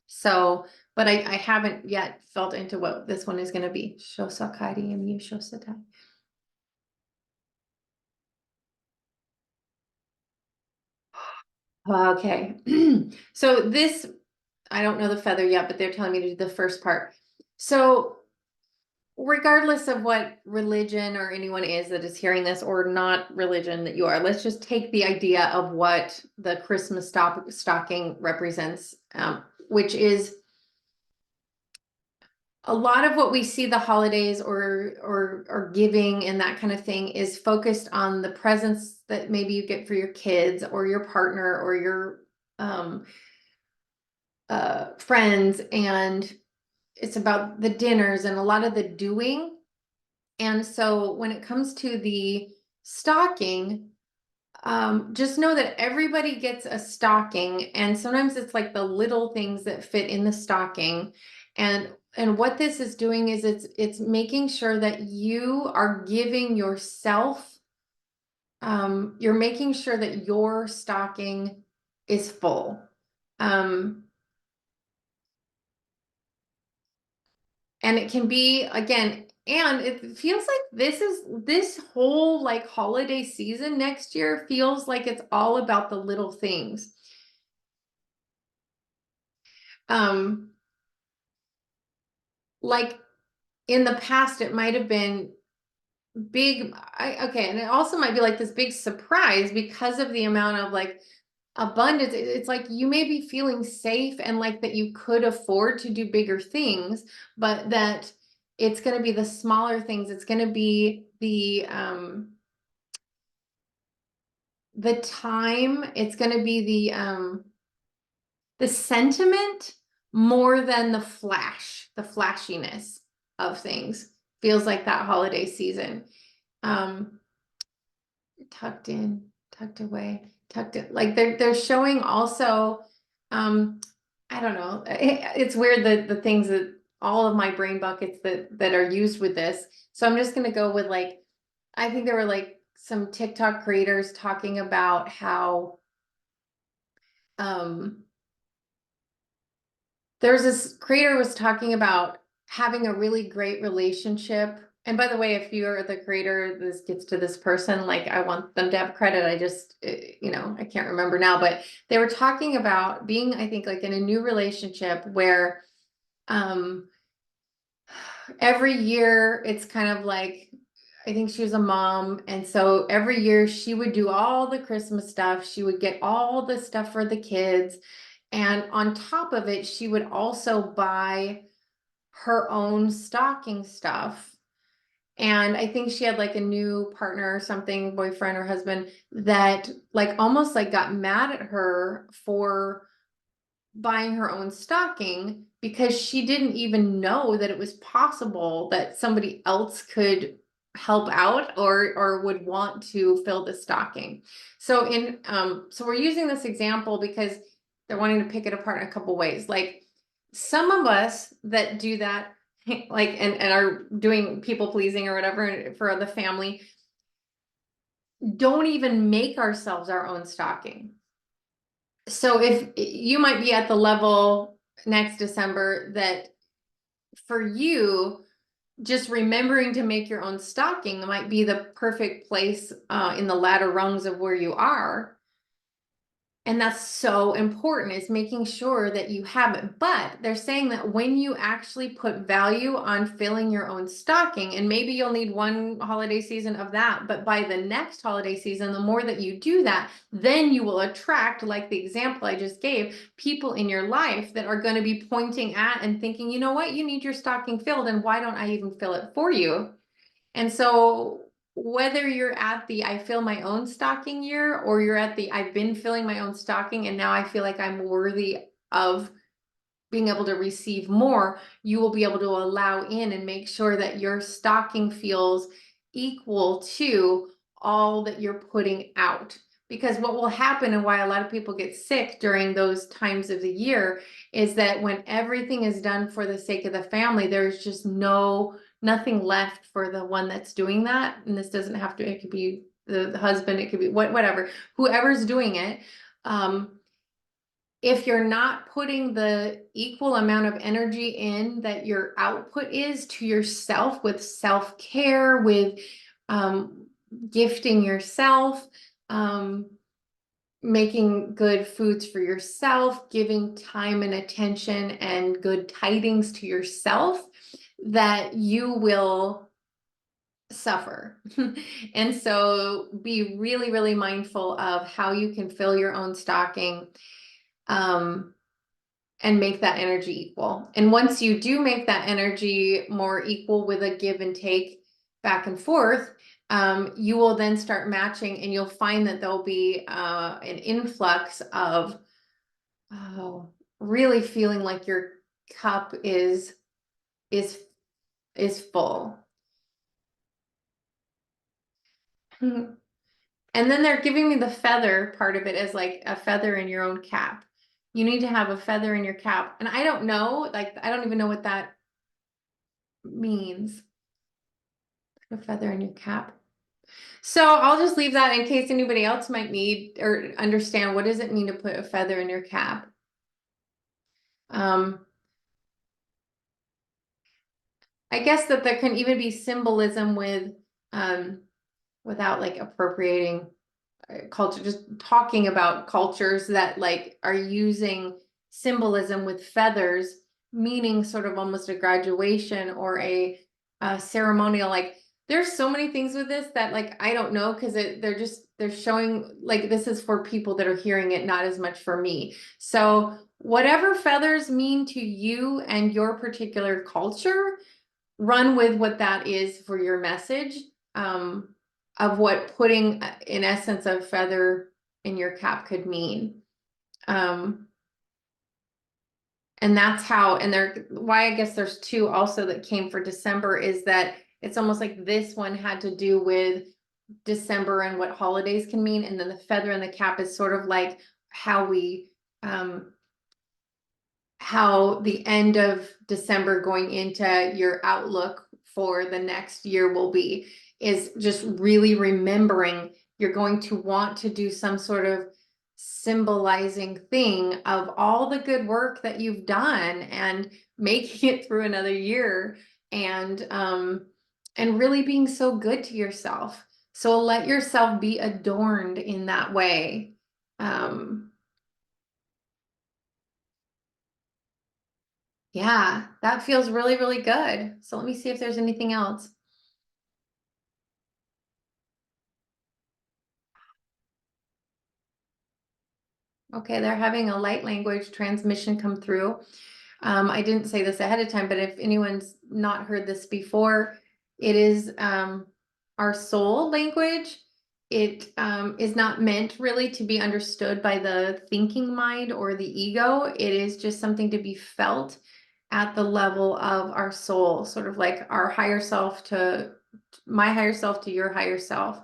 So, but I haven't yet felt into what this one is going to be. Shosakari and you shosatai. Okay. So this, I don't know the feather yet, but they're telling me to do the first part. So regardless of what religion or anyone is that is hearing this, or not religion that you are, let's just take the idea of what the Christmas stocking represents, which is a lot of what we see the holidays or giving and that kind of thing is focused on the presents that maybe you get for your kids or your partner or your um, friends, and it's about the dinners and a lot of the doing. And so when it comes to the stocking, just know that everybody gets a stocking, and sometimes it's like the little things that fit in the stocking. And what this is doing is it's making sure that you are giving yourself, you're making sure that your stocking is full. And it can be, again, and it feels like this whole like holiday season next year feels like it's all about the little things. Um, like in the past, it might have been big. Okay, and it also might be like this big surprise because of the amount of like abundance. It's like you may be feeling safe and like that you could afford to do bigger things, but that it's going to be the smaller things. It's going to be the time. It's going to be the sentiment more than the flashiness of things. Feels like that holiday season. Um, tucked in, tucked away, tucked in. Like they're showing also, I don't know. It's weird that the things that all of my brain buckets that are used with this. So I'm just gonna go with like, I think there were like some TikTok creators talking about how um there's this creator was talking about having a really great relationship. And by the way, if you're the creator, this gets to this person, like I want them to have credit. I just, I can't remember now, but they were talking about being, I think, like in a new relationship where um, every year it's kind of like, I think she was a mom. And so every year she would do all the Christmas stuff. She would get all the stuff for the kids. And on top of it, she would also buy her own stocking stuff. And I think she had like a new partner or something, boyfriend or husband, that like almost like got mad at her for buying her own stocking because she didn't even know that it was possible that somebody else could help out or would want to fill the stocking. So so we're using this example because they're wanting to pick it apart in a couple ways. Like some of us that do that, like and are doing people pleasing or whatever for the family, don't even make ourselves our own stocking. So if you might be at the level next December that for you, just remembering to make your own stocking might be the perfect place in the ladder rungs of where you are. And that's so important, is making sure that you have it. But they're saying that when you actually put value on filling your own stocking, and maybe you'll need one holiday season of that, but by the next holiday season, the more that you do that, then you will attract, like the example I just gave, people in your life that are going to be pointing at and thinking, you know what, you need your stocking filled, and why don't I even fill it for you? And so whether you're at the I fill my own stocking year, or you're at the I've been filling my own stocking and now I feel like I'm worthy of being able to receive more, you will be able to allow in and make sure that your stocking feels equal to all that you're putting out. Because what will happen, and why a lot of people get sick during those times of the year, is that when everything is done for the sake of the family, there's just nothing left for the one that's doing that. And this doesn't have to, it could be the husband, it could be whatever, whoever's doing it. If you're not putting the equal amount of energy in that your output is to yourself, with self-care, with gifting yourself, making good foods for yourself, giving time and attention and good tidings to yourself, that you will suffer. And so be really, really mindful of how you can fill your own stocking, and make that energy equal. And once you do make that energy more equal with a give and take back and forth, you will then start matching, and you'll find that there'll be an influx of really feeling like your cup is full. And then they're giving me the feather part of it as like a feather in your own cap. You need to have a feather in your cap. And I don't know, like, I don't even know what that means. A feather in your cap. So I'll just leave that in case anybody else might need or understand, what does it mean to put a feather in your cap? I guess that there can even be symbolism with, without like appropriating culture, just talking about cultures that like are using symbolism with feathers, meaning sort of almost a graduation or a ceremonial. Like, there's so many things with this that like I don't know, because they're showing like this is for people that are hearing it, not as much for me. So whatever feathers mean to you and your particular culture, run with what that is for your message, of what putting, in essence, a feather in your cap could mean. And that's how, and why I guess there's two also that came for December, is that it's almost like this one had to do with December and what holidays can mean. And then the feather in the cap is sort of like how we, how the end of December going into your outlook for the next year will be, is just really remembering you're going to want to do some sort of symbolizing thing of all the good work that you've done and making it through another year, and really being so good to yourself. So let yourself be adorned in that way. Yeah, that feels really, really good. So let me see if there's anything else. Okay, they're having a light language transmission come through. I didn't say this ahead of time, but if anyone's not heard this before, it is our soul language. It is not meant really to be understood by the thinking mind or the ego. It is just something to be felt at the level of our soul, sort of like our higher self to my higher self to your higher self.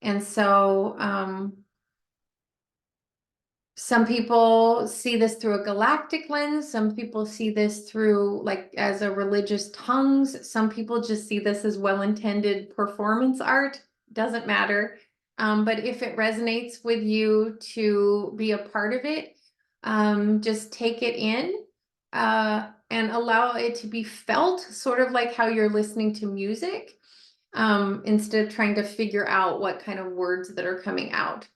And so some people see this through a galactic lens. Some people see this through like as a religious tongues. Some people just see this as well-intended performance art. Doesn't matter. But if it resonates with you to be a part of it, just take it in, and allow it to be felt, sort of like how you're listening to music, instead of trying to figure out what kind of words that are coming out.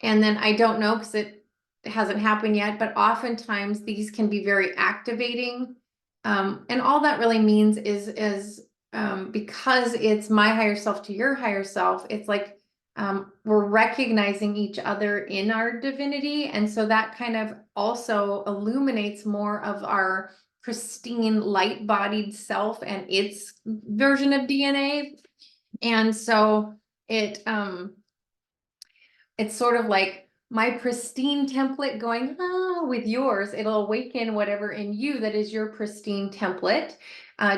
And then I don't know, because it hasn't happened yet, but oftentimes these can be very activating. And all that really means is because it's my higher self to your higher self, it's like we're recognizing each other in our divinity. And so that kind of also illuminates more of our pristine light-bodied self and its version of DNA. And so it's sort of like my pristine template going with yours. It'll awaken whatever in you that is your pristine template,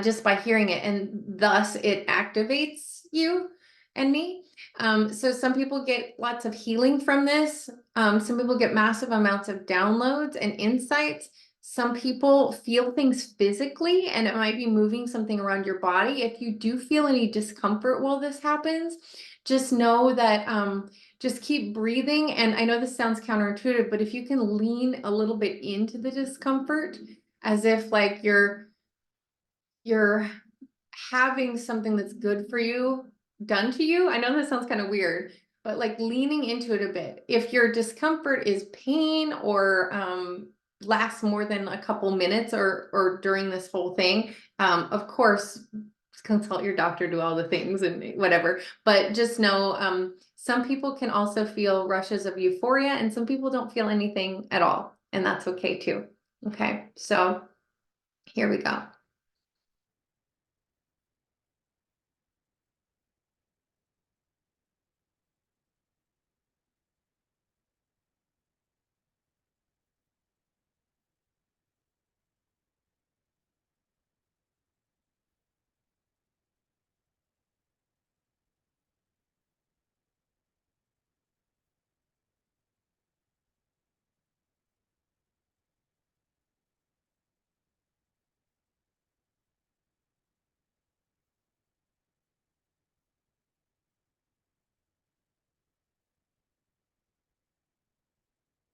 just by hearing it, and thus it activates you and me. So some people get lots of healing from this. Some people get massive amounts of downloads and insights. Some people feel things physically, and it might be moving something around your body. If you do feel any discomfort while this happens, just know that just keep breathing. And I know this sounds counterintuitive, but if you can lean a little bit into the discomfort, as if like you're having something that's good for you done to you. I know this sounds kind of weird, but like leaning into it a bit. If your discomfort is pain or lasts more than a couple minutes or during this whole thing, of course, consult your doctor, do all the things and whatever. But just know some people can also feel rushes of euphoria and some people don't feel anything at all. And that's okay too. Okay, so here we go.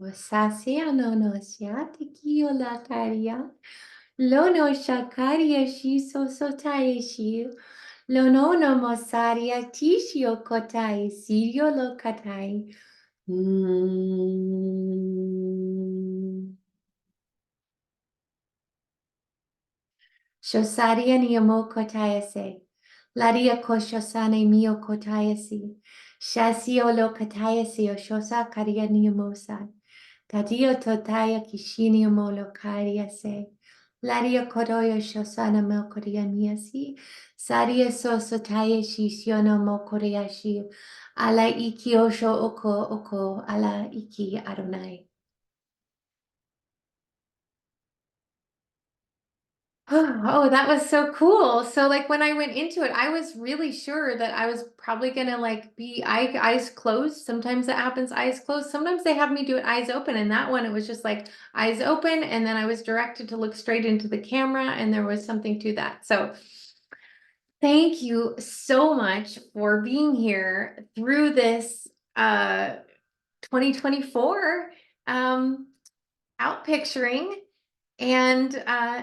Wasasia no no siatiki olataria. Lono shakaria shi so sotai shi. Lono no mosaria tishio kotai sirio lo katai. Mm. Shosaria niamo kotayase. Laria koshosane mio kotayasi. Shasio lo katayasi o shosa karia niamosa. Tadio totaya kishini molo kariase. Laria koroyo shosana mo koriamiasi. Saria so sotaya shishono mo koriashi. Ala iki osho oko oko ala iki Adonai. Oh, that was so cool. So like when I went into it, I was really sure that I was probably gonna like be eyes closed. Sometimes that happens, eyes closed. Sometimes they have me do it eyes open. And that one, it was just like eyes open. And then I was directed to look straight into the camera and there was something to that. So thank you so much for being here through this 2024 out picturing. And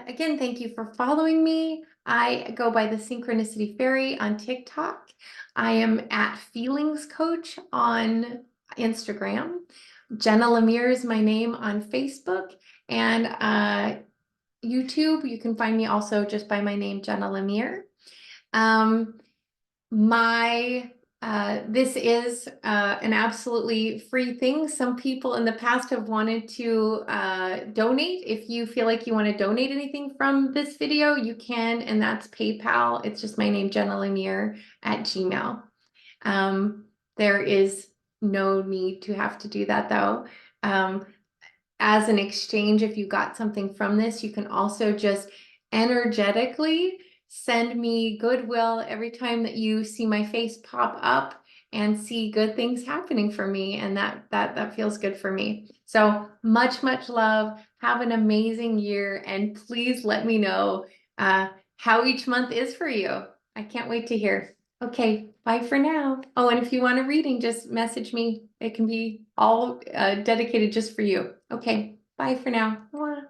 again, thank you for following me. I go by the Synchronicity Fairy on TikTok. I am at Feelings Coach on Instagram. Jenna Lemire is my name on Facebook. And YouTube, you can find me also just by my name, Jenna Lemire. My this is an absolutely free thing. Some people in the past have wanted to donate. If you feel like you want to donate anything from this video, you can, and that's PayPal. It's just my name, Jenna Lemire at Gmail. There is no need to have to do that though. As an exchange, if you got something from this, you can also just energetically send me goodwill every time that you see my face pop up and see good things happening for me. And that feels good for me. So much love. Have an amazing year. And please let me know how each month is for you. I can't wait to hear. Okay, bye for now. Oh, and if you want a reading, just message me. It can be all dedicated just for you. Okay, bye for now. Mwah.